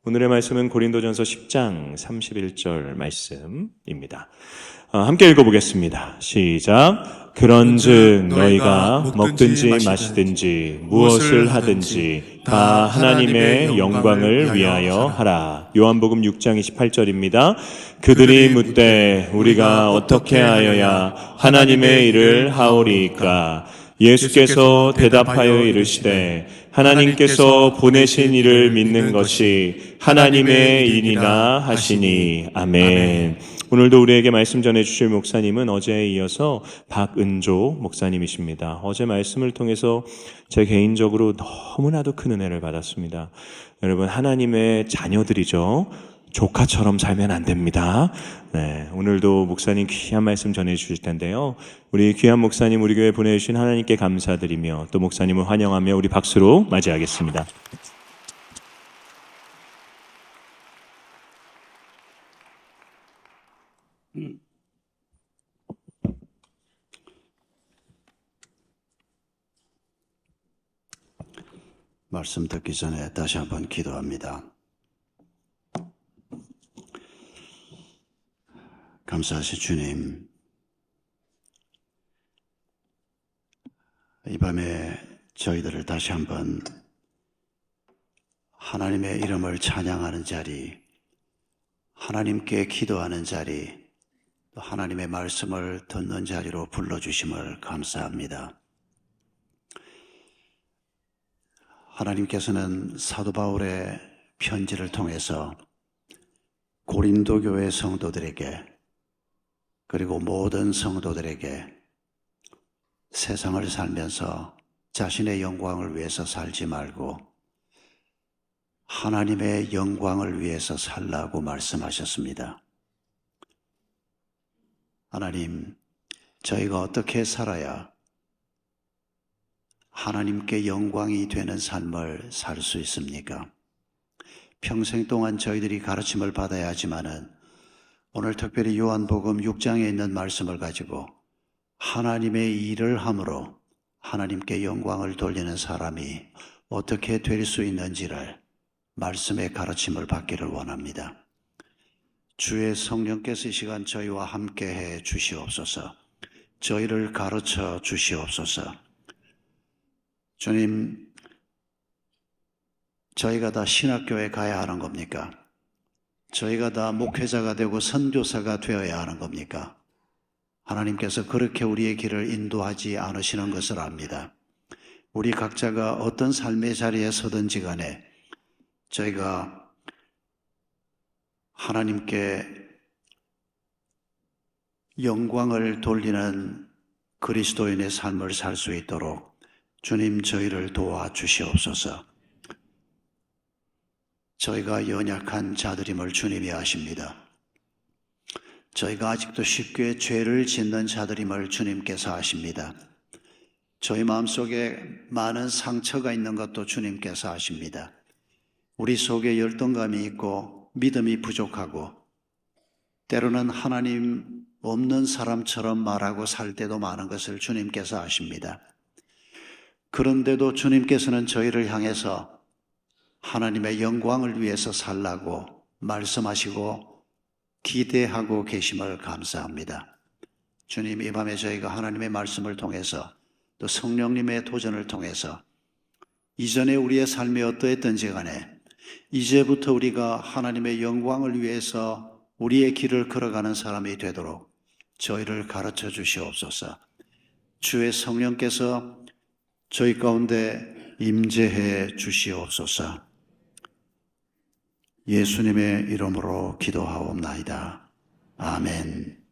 오늘의 말씀은 고린도전서 10장 31절 말씀입니다. 함께 읽어보겠습니다. 시작. 그런즉 너희가 먹든지 마시든지 무엇을 하든지 다 하나님의 영광을 위하여 하라. 요한복음 6장 28절입니다. 그들이 묻되 우리가 어떻게 하여야 하나님의 일을 하오리이까? 예수께서 대답하여 이르시되 하나님께서 보내신 이를 믿는 것이 하나님의 일이나 하시니. 아멘. 오늘도 우리에게 말씀 전해주실 목사님은 어제에 이어서 박은조 목사님이십니다. 어제 말씀을 통해서 제 개인적으로 너무나도 큰 은혜를 받았습니다. 여러분, 하나님의 자녀들이죠. 조카처럼 살면 안 됩니다. 네, 오늘도 목사님 귀한 말씀 전해주실 텐데요. 우리 귀한 목사님 우리 교회 보내주신 하나님께 감사드리며 또 목사님을 환영하며 우리 박수로 맞이하겠습니다. 말씀 듣기 전에 다시 한번 기도합니다. 감사하신 주님, 이 밤에 저희들을 다시 한번 하나님의 이름을 찬양하는 자리, 하나님께 기도하는 자리, 또 하나님의 말씀을 듣는 자리로 불러주심을 감사합니다. 하나님께서는 사도 바울의 편지를 통해서 고린도 교회 성도들에게 그리고 모든 성도들에게 세상을 살면서 자신의 영광을 위해서 살지 말고 하나님의 영광을 위해서 살라고 말씀하셨습니다. 하나님, 저희가 어떻게 살아야 하나님께 영광이 되는 삶을 살 수 있습니까? 평생 동안 저희들이 가르침을 받아야 하지만은 오늘 특별히 요한복음 6장에 있는 말씀을 가지고 하나님의 일을 함으로 하나님께 영광을 돌리는 사람이 어떻게 될 수 있는지를 말씀의 가르침을 받기를 원합니다. 주의 성령께서 이 시간 저희와 함께해 주시옵소서. 저희를 가르쳐 주시옵소서. 주님, 저희가 다 신학교에 가야 하는 겁니까? 저희가 다 목회자가 되고 선교사가 되어야 하는 겁니까? 하나님께서 그렇게 우리의 길을 인도하지 않으시는 것을 압니다. 우리 각자가 어떤 삶의 자리에 서든지 간에 저희가 하나님께 영광을 돌리는 그리스도인의 삶을 살 수 있도록 주님 저희를 도와주시옵소서. 저희가 연약한 자들임을 주님이 아십니다. 저희가 아직도 쉽게 죄를 짓는 자들임을 주님께서 아십니다. 저희 마음속에 많은 상처가 있는 것도 주님께서 아십니다. 우리 속에 열등감이 있고 믿음이 부족하고 때로는 하나님 없는 사람처럼 말하고 살 때도 많은 것을 주님께서 아십니다. 그런데도 주님께서는 저희를 향해서 하나님의 영광을 위해서 살라고 말씀하시고 기대하고 계심을 감사합니다. 주님, 이 밤에 저희가 하나님의 말씀을 통해서 또 성령님의 도전을 통해서 이전에 우리의 삶이 어떠했던지 간에 이제부터 우리가 하나님의 영광을 위해서 우리의 길을 걸어가는 사람이 되도록 저희를 가르쳐 주시옵소서. 주의 성령께서 저희 가운데 임재해 주시옵소서. 예수님의 이름으로 기도하옵나이다. 아멘.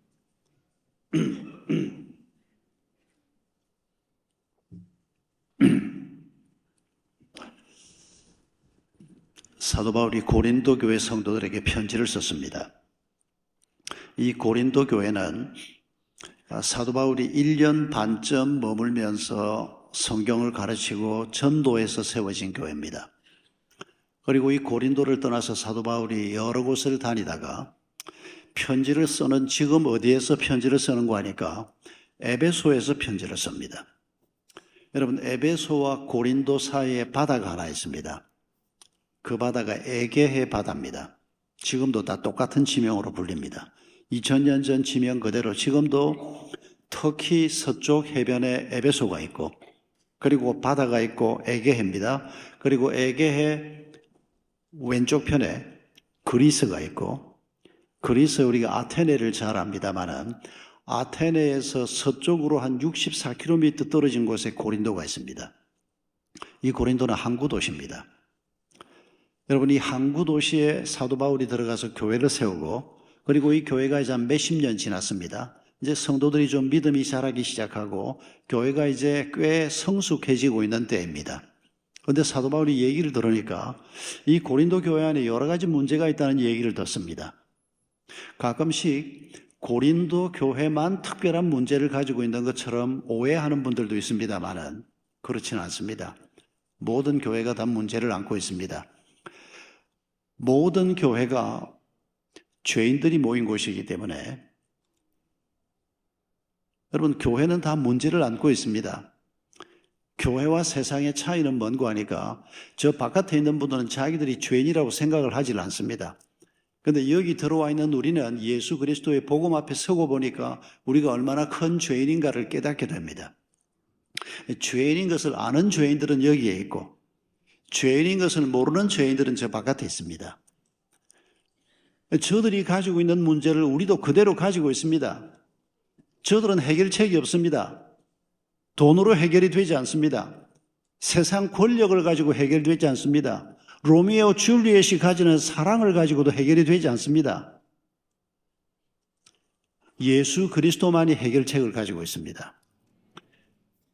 사도 바울이 고린도 교회 성도들에게 편지를 썼습니다. 이 고린도 교회는 사도 바울이 1년 반쯤 머물면서 성경을 가르치고 전도해서 세워진 교회입니다. 그리고 이 고린도를 떠나서 사도 바울이 여러 곳을 다니다가 편지를 쓰는, 지금 어디에서 편지를 쓰는 거 하니까 에베소에서 편지를 씁니다. 여러분, 에베소와 고린도 사이에 바다가 하나 있습니다. 그 바다가 에게해 바다입니다. 지금도 다 똑같은 지명으로 불립니다. 2000년 전 지명 그대로 지금도 터키 서쪽 해변에 에베소가 있고, 그리고 바다가 있고 에게해입니다. 그리고 에게해 왼쪽 편에 그리스가 있고, 그리스 우리가 아테네를 잘 압니다만은 아테네에서 서쪽으로 한 64km 떨어진 곳에 고린도가 있습니다. 이 고린도는 항구 도시입니다. 여러분, 이 항구 도시에 사도 바울이 들어가서 교회를 세우고, 그리고 이 교회가 이제 한 몇십 년 지났습니다. 이제 성도들이 좀 믿음이 자라기 시작하고 교회가 이제 꽤 성숙해지고 있는 때입니다. 그런데 사도 바울이 얘기를 들으니까 이 고린도 교회 안에 여러 가지 문제가 있다는 얘기를 듣습니다. 가끔씩 고린도 교회만 특별한 문제를 가지고 있는 것처럼 오해하는 분들도 있습니다만은 그렇지는 않습니다. 모든 교회가 다 문제를 안고 있습니다. 모든 교회가 죄인들이 모인 곳이기 때문에 여러분, 교회는 다 문제를 안고 있습니다. 교회와 세상의 차이는 뭔고 하니까 저 바깥에 있는 분들은 자기들이 죄인이라고 생각을 하질 않습니다. 그런데 여기 들어와 있는 우리는 예수 그리스도의 복음 앞에 서고 보니까 우리가 얼마나 큰 죄인인가를 깨닫게 됩니다. 죄인인 것을 아는 죄인들은 여기에 있고 죄인인 것을 모르는 죄인들은 저 바깥에 있습니다. 저들이 가지고 있는 문제를 우리도 그대로 가지고 있습니다. 저들은 해결책이 없습니다. 돈으로 해결이 되지 않습니다. 세상 권력을 가지고 해결되지 않습니다. 로미오 줄리엣이 가지는 사랑을 가지고도 해결이 되지 않습니다. 예수 그리스도만이 해결책을 가지고 있습니다.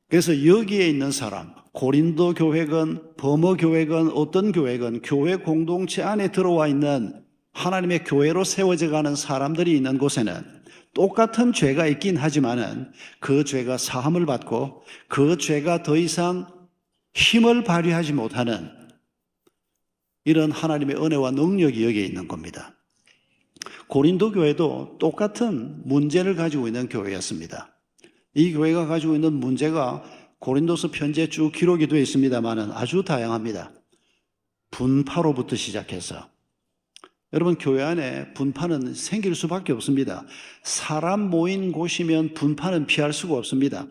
그래서 여기에 있는 사람, 고린도 교회건 버머 교회건 어떤 교회건 교회 공동체 안에 들어와 있는 하나님의 교회로 세워져 가는 사람들이 있는 곳에는 똑같은 죄가 있긴 하지만은 그 죄가 사함을 받고 그 죄가 더 이상 힘을 발휘하지 못하는 이런 하나님의 은혜와 능력이 여기에 있는 겁니다. 고린도 교회도 똑같은 문제를 가지고 있는 교회였습니다. 이 교회가 가지고 있는 문제가 고린도서 편지에 쭉 기록이 되어 있습니다만은 아주 다양합니다. 분파로부터 시작해서 여러분, 교회 안에 분파는 생길 수밖에 없습니다. 사람 모인 곳이면 분파는 피할 수가 없습니다.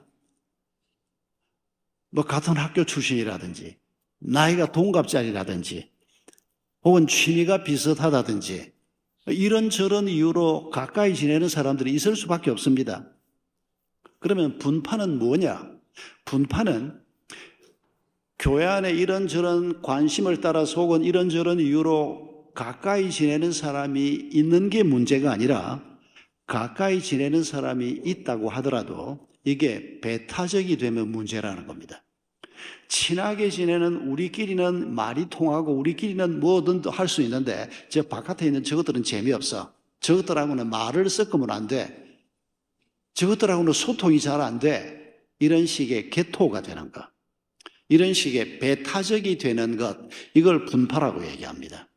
뭐 같은 학교 출신이라든지 나이가 동갑자리라든지 혹은 취미가 비슷하다든지 이런저런 이유로 가까이 지내는 사람들이 있을 수밖에 없습니다. 그러면 분파는 뭐냐? 분파는 교회 안에 이런저런 관심을 따라서 혹은 이런저런 이유로 가까이 지내는 사람이 있는 게 문제가 아니라 가까이 지내는 사람이 있다고 하더라도 이게 배타적이 되면 문제라는 겁니다. 친하게 지내는 우리끼리는 말이 통하고 우리끼리는 뭐든 할 수 있는데 저 바깥에 있는 저것들은 재미없어. 저것들하고는 말을 섞으면 안 돼. 저것들하고는 소통이 잘 안 돼. 이런 식의 개토가 되는 것. 이런 식의 배타적이 되는 것. 이걸 분파라고 얘기합니다.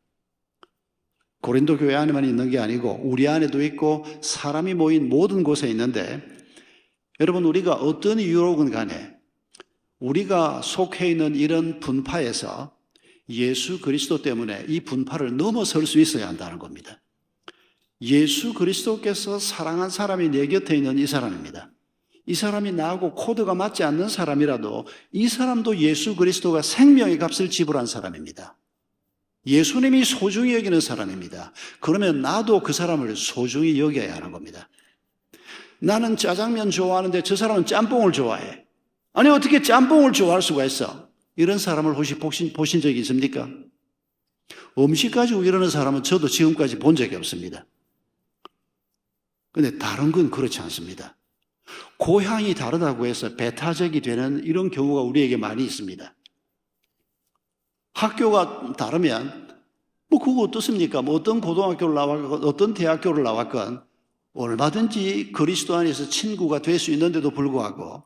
고린도 교회 안에만 있는 게 아니고 우리 안에도 있고 사람이 모인 모든 곳에 있는데 여러분, 우리가 어떤 이유로건 간에 우리가 속해 있는 이런 분파에서 예수 그리스도 때문에 이 분파를 넘어설 수 있어야 한다는 겁니다. 예수 그리스도께서 사랑한 사람이 내 곁에 있는 이 사람입니다. 이 사람이 나하고 코드가 맞지 않는 사람이라도 이 사람도 예수 그리스도가 생명의 값을 지불한 사람입니다. 예수님이 소중히 여기는 사람입니다. 그러면 나도 그 사람을 소중히 여겨야 하는 겁니다. 나는 짜장면 좋아하는데 저 사람은 짬뽕을 좋아해. 아니, 어떻게 짬뽕을 좋아할 수가 있어? 이런 사람을 혹시 보신 적이 있습니까? 음식 가지고 이러는 사람은 저도 지금까지 본 적이 없습니다. 그런데 다른 건 그렇지 않습니다. 고향이 다르다고 해서 배타적이 되는 이런 경우가 우리에게 많이 있습니다. 학교가 다르면 뭐 그거 어떻습니까? 뭐 어떤 고등학교를 나왔건 어떤 대학교를 나왔건 얼마든지 그리스도 안에서 친구가 될 수 있는데도 불구하고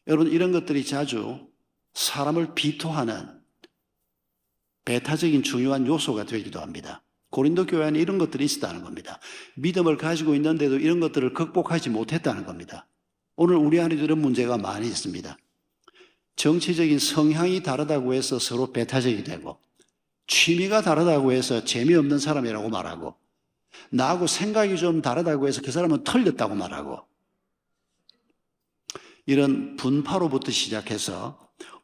여러분, 이런 것들이 자주 사람을 비토하는 배타적인 중요한 요소가 되기도 합니다. 고린도 교회 안에 이런 것들이 있었다는 겁니다. 믿음을 가지고 있는데도 이런 것들을 극복하지 못했다는 겁니다. 오늘 우리 안에도 이런 문제가 많이 있습니다. 정치적인 성향이 다르다고 해서 서로 배타적이 되고 취미가 다르다고 해서 재미없는 사람이라고 말하고, 나하고 생각이 좀 다르다고 해서 그 사람은 틀렸다고 말하고, 이런 분파로부터 시작해서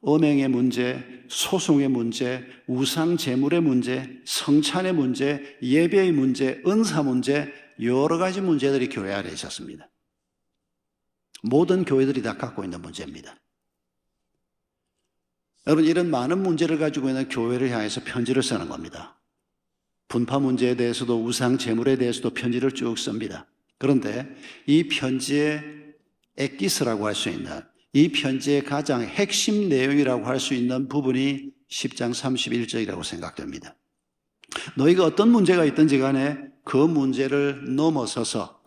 음행의 문제, 소송의 문제, 우상 제물의 문제, 성찬의 문제, 예배의 문제, 은사 문제, 여러 가지 문제들이 교회 안에 있었습니다. 모든 교회들이 다 갖고 있는 문제입니다. 여러분, 이런 많은 문제를 가지고 있는 교회를 향해서 편지를 쓰는 겁니다. 분파 문제에 대해서도 우상 제물에 대해서도 편지를 쭉 씁니다. 그런데 이 편지의 엑기스라고 할 수 있는, 이 편지의 가장 핵심 내용이라고 할 수 있는 부분이 10장 31절이라고 생각됩니다. 너희가 어떤 문제가 있든지 간에 그 문제를 넘어서서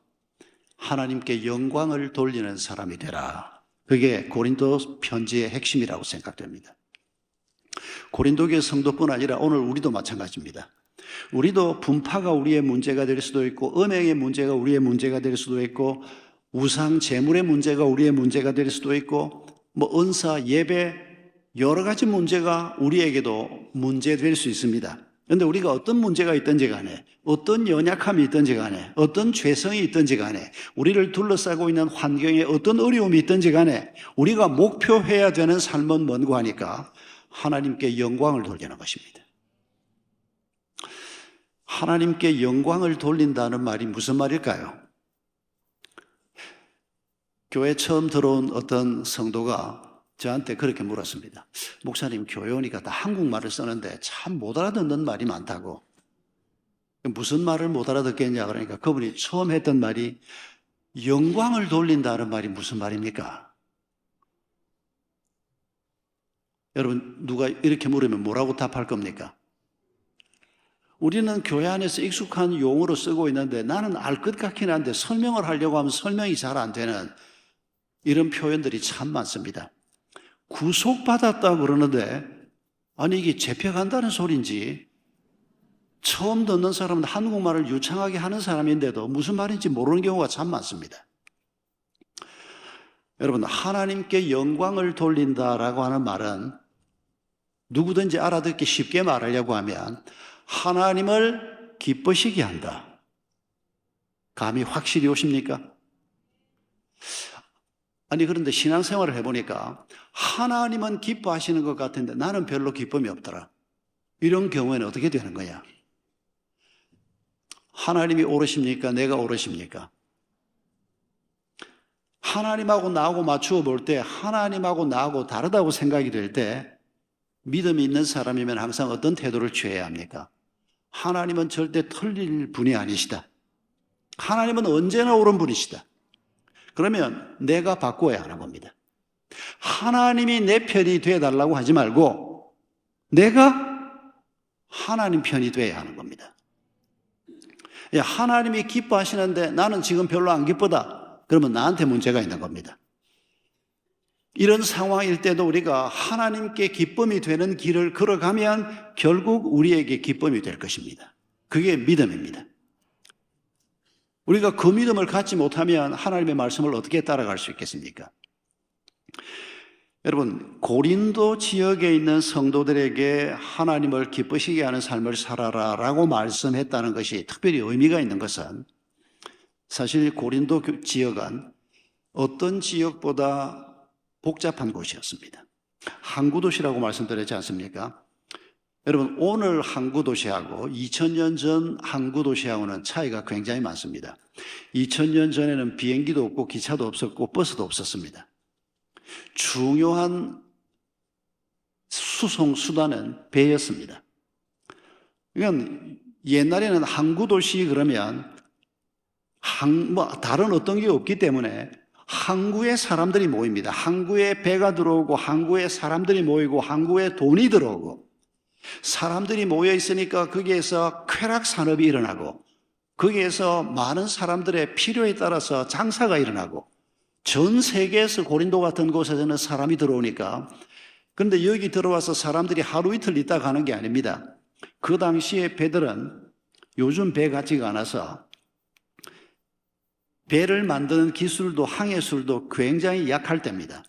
하나님께 영광을 돌리는 사람이 되라. 그게 고린도 편지의 핵심이라고 생각됩니다. 고린도교회 성도뿐 아니라 오늘 우리도 마찬가지입니다. 우리도 분파가 우리의 문제가 될 수도 있고, 음행의 문제가 우리의 문제가 될 수도 있고, 우상 제물의 문제가 우리의 문제가 될 수도 있고, 은사, 예배, 여러 가지 문제가 우리에게도 문제될 수 있습니다. 그런데 우리가 어떤 문제가 있든지 간에, 어떤 연약함이 있든지 간에, 어떤 죄성이 있든지 간에, 우리를 둘러싸고 있는 환경에 어떤 어려움이 있든지 간에 우리가 목표해야 되는 삶은 뭔고 하니까 하나님께 영광을 돌리는 것입니다. 하나님께 영광을 돌린다는 말이 무슨 말일까요? 교회 처음 들어온 어떤 성도가 저한테 그렇게 물었습니다. 목사님, 교회 오니까 다 한국말을 쓰는데 참 못 알아듣는 말이 많다고. 무슨 말을 못 알아듣겠냐 그러니까 그분이 처음 했던 말이 영광을 돌린다는 말이 무슨 말입니까? 여러분, 누가 이렇게 물으면 뭐라고 답할 겁니까? 우리는 교회 안에서 익숙한 용어로 쓰고 있는데 나는 알 것 같긴 한데 설명을 하려고 하면 설명이 잘 안 되는 이런 표현들이 참 많습니다. 구속받았다 그러는데 아니 이게 잡혀간다는 소리인지, 처음 듣는 사람은 한국말을 유창하게 하는 사람인데도 무슨 말인지 모르는 경우가 참 많습니다. 여러분, 하나님께 영광을 돌린다라고 하는 말은 누구든지 알아듣기 쉽게 말하려고 하면 하나님을 기쁘시게 한다. 감이 확실히 오십니까? 아니, 그런데 신앙생활을 해보니까 하나님은 기뻐하시는 것 같은데 나는 별로 기쁨이 없더라. 이런 경우에는 어떻게 되는 거냐? 하나님이 오르십니까? 내가 오르십니까? 하나님하고 나하고 맞추어 볼 때 하나님하고 나하고 다르다고 생각이 될 때 믿음이 있는 사람이면 항상 어떤 태도를 취해야 합니까? 하나님은 절대 틀릴 분이 아니시다. 하나님은 언제나 옳은 분이시다. 그러면 내가 바꾸어야 하는 겁니다. 하나님이 내 편이 되어달라고 하지 말고 내가 하나님 편이 되어야 하는 겁니다. 하나님이 기뻐하시는데 나는 지금 별로 안 기쁘다. 그러면 나한테 문제가 있는 겁니다. 이런 상황일 때도 우리가 하나님께 기쁨이 되는 길을 걸어가면 결국 우리에게 기쁨이 될 것입니다. 그게 믿음입니다. 우리가 그 믿음을 갖지 못하면 하나님의 말씀을 어떻게 따라갈 수 있겠습니까? 여러분, 고린도 지역에 있는 성도들에게 하나님을 기쁘시게 하는 삶을 살아라 라고 말씀했다는 것이 특별히 의미가 있는 것은, 사실 고린도 지역은 어떤 지역보다 복잡한 곳이었습니다. 항구 도시라고 말씀드렸지 않습니까? 여러분, 오늘 항구 도시하고 2000년 전 항구 도시하고는 차이가 굉장히 많습니다. 2000년 전에는 비행기도 없고 기차도 없었고 버스도 없었습니다. 중요한 수송 수단은 배였습니다. 그러니까 옛날에는 항구 도시 그러면 다른 어떤 게 없기 때문에 항구에 사람들이 모입니다. 항구에 배가 들어오고 항구에 사람들이 모이고 항구에 돈이 들어오고, 사람들이 모여 있으니까 거기에서 쾌락 산업이 일어나고, 거기에서 많은 사람들의 필요에 따라서 장사가 일어나고, 전 세계에서 고린도 같은 곳에서는 사람이 들어오니까, 그런데 여기 들어와서 사람들이 하루 이틀 있다 가는 게 아닙니다. 그 당시에 배들은 요즘 배 같지가 않아서 배를 만드는 기술도 항해술도 굉장히 약할 때입니다.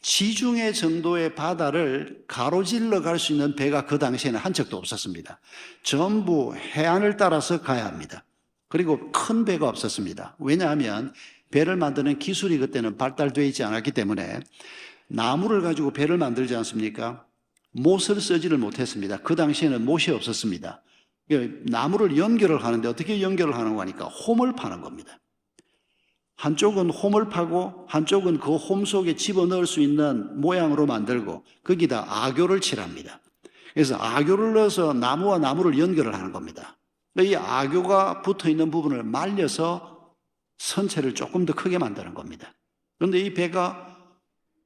지중해 정도의 바다를 가로질러 갈 수 있는 배가 그 당시에는 한 척도 없었습니다. 전부 해안을 따라서 가야 합니다. 그리고 큰 배가 없었습니다. 왜냐하면 배를 만드는 기술이 그때는 발달되어 있지 않았기 때문에 나무를 가지고 배를 만들지 않습니까? 못을 쓰지를 못했습니다. 그 당시에는 못이 없었습니다. 나무를 연결을 하는데 어떻게 연결을 하는 거니까 홈을 파는 겁니다. 한쪽은 홈을 파고 한쪽은 그 홈 속에 집어넣을 수 있는 모양으로 만들고 거기다 악교를 칠합니다. 그래서 악교를 넣어서 나무와 나무를 연결을 하는 겁니다. 이 악교가 붙어있는 부분을 말려서 선체를 조금 더 크게 만드는 겁니다. 그런데 이 배가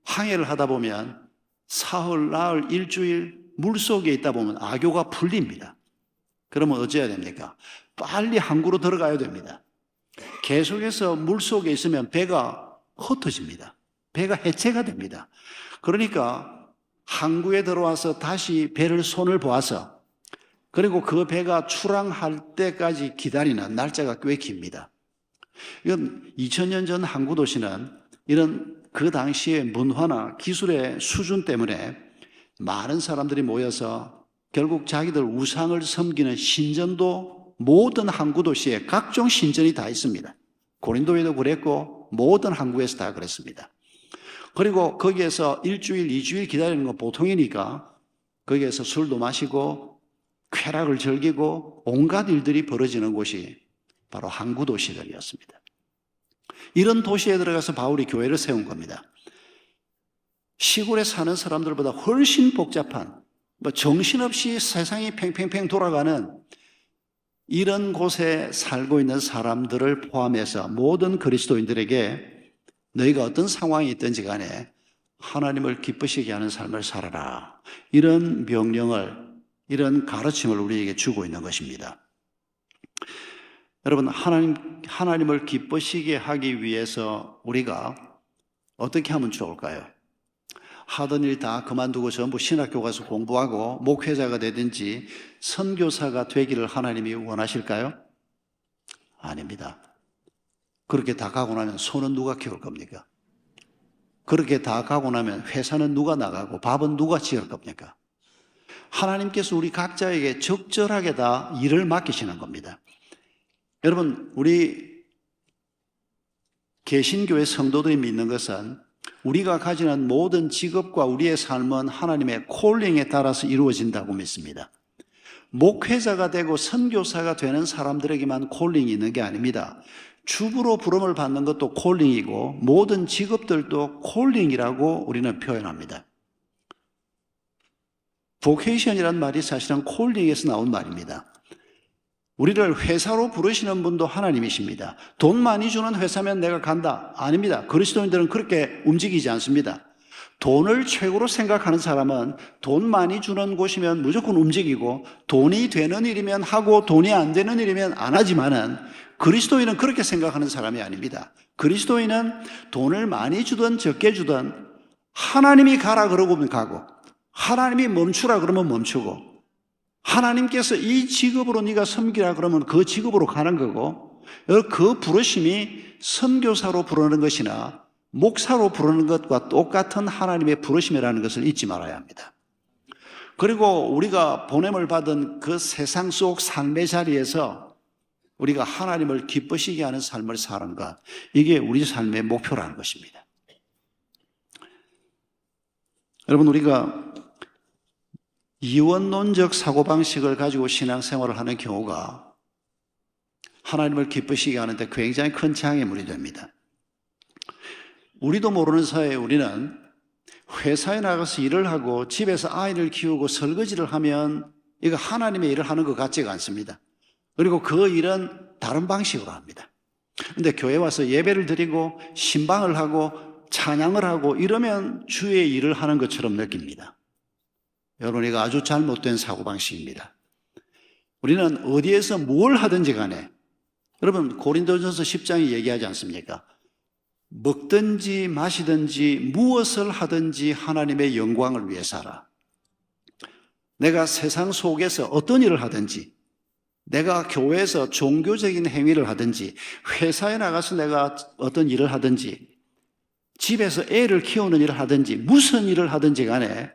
항해를 하다 보면 사흘, 나흘, 일주일 물속에 있다 보면 악교가 풀립니다. 그러면 어찌해야 됩니까? 빨리 항구로 들어가야 됩니다. 계속해서 물속에 있으면 배가 흩어집니다. 배가 해체가 됩니다. 그러니까 항구에 들어와서 다시 배를 손을 보아서 그리고 그 배가 출항할 때까지 기다리는 날짜가 꽤 깁니다. 이건 2000년 전 항구 도시는 이런 그 당시의 문화나 기술의 수준 때문에 많은 사람들이 모여서 결국 자기들 우상을 섬기는 신전도 모든 항구 도시에 각종 신전이 다 있습니다. 고린도에도 그랬고 모든 항구에서 다 그랬습니다. 그리고 거기에서 일주일, 2주일 기다리는 건 보통이니까 거기에서 술도 마시고 쾌락을 즐기고 온갖 일들이 벌어지는 곳이 바로 항구 도시들이었습니다. 이런 도시에 들어가서 바울이 교회를 세운 겁니다. 시골에 사는 사람들보다 훨씬 복잡한 정신없이 세상이 팽팽팽 돌아가는 이런 곳에 살고 있는 사람들을 포함해서 모든 그리스도인들에게 너희가 어떤 상황이 있든지 간에 하나님을 기쁘시게 하는 삶을 살아라. 이런 명령을, 이런 가르침을 우리에게 주고 있는 것입니다. 여러분, 하나님을 기쁘시게 하기 위해서 우리가 어떻게 하면 좋을까요? 하던 일 다 그만두고 전부 신학교 가서 공부하고 목회자가 되든지 선교사가 되기를 하나님이 원하실까요? 아닙니다. 그렇게 다 가고 나면 소는 누가 키울 겁니까? 그렇게 다 가고 나면 회사는 누가 나가고 밥은 누가 지을 겁니까? 하나님께서 우리 각자에게 적절하게 다 일을 맡기시는 겁니다. 여러분, 우리 개신교의 성도들이 믿는 것은 우리가 가지는 모든 직업과 우리의 삶은 하나님의 콜링에 따라서 이루어진다고 믿습니다. 목회자가 되고 선교사가 되는 사람들에게만 콜링이 있는 게 아닙니다. 주부로 부름을 받는 것도 콜링이고 모든 직업들도 콜링이라고 우리는 표현합니다. 보케이션이란 말이 사실은 콜링에서 나온 말입니다. 우리를 회사로 부르시는 분도 하나님이십니다. 돈 많이 주는 회사면 내가 간다. 아닙니다. 그리스도인들은 그렇게 움직이지 않습니다. 돈을 최고로 생각하는 사람은 돈 많이 주는 곳이면 무조건 움직이고 돈이 되는 일이면 하고 돈이 안 되는 일이면 안 하지만은 그리스도인은 그렇게 생각하는 사람이 아닙니다. 그리스도인은 돈을 많이 주든 적게 주든 하나님이 가라 그러면 가고 하나님이 멈추라 그러면 멈추고 하나님께서 이 직업으로 네가 섬기라 그러면 그 직업으로 가는 거고 그 부르심이 선교사로 부르는 것이나 목사로 부르는 것과 똑같은 하나님의 부르심이라는 것을 잊지 말아야 합니다. 그리고 우리가 보냄을 받은 그 세상 속 삶의 자리에서 우리가 하나님을 기쁘시게 하는 삶을 사는 것, 이게 우리 삶의 목표라는 것입니다. 여러분, 우리가 이원론적 사고방식을 가지고 신앙생활을 하는 경우가 하나님을 기쁘시게 하는데 굉장히 큰 장애물이 됩니다. 우리도 모르는 사이에 우리는 회사에 나가서 일을 하고 집에서 아이를 키우고 설거지를 하면 이거 하나님의 일을 하는 것 같지가 않습니다. 그리고 그 일은 다른 방식으로 합니다. 그런데 교회 와서 예배를 드리고 신방을 하고 찬양을 하고 이러면 주의 일을 하는 것처럼 느낍니다. 여러분, 이거 아주 잘못된 사고방식입니다. 우리는 어디에서 뭘 하든지 간에 여러분, 고린도전서 10장이 얘기하지 않습니까? 먹든지 마시든지 무엇을 하든지 하나님의 영광을 위해 살아. 내가 세상 속에서 어떤 일을 하든지, 내가 교회에서 종교적인 행위를 하든지, 회사에 나가서 내가 어떤 일을 하든지 집에서 애를 키우는 일을 하든지 무슨 일을 하든지 간에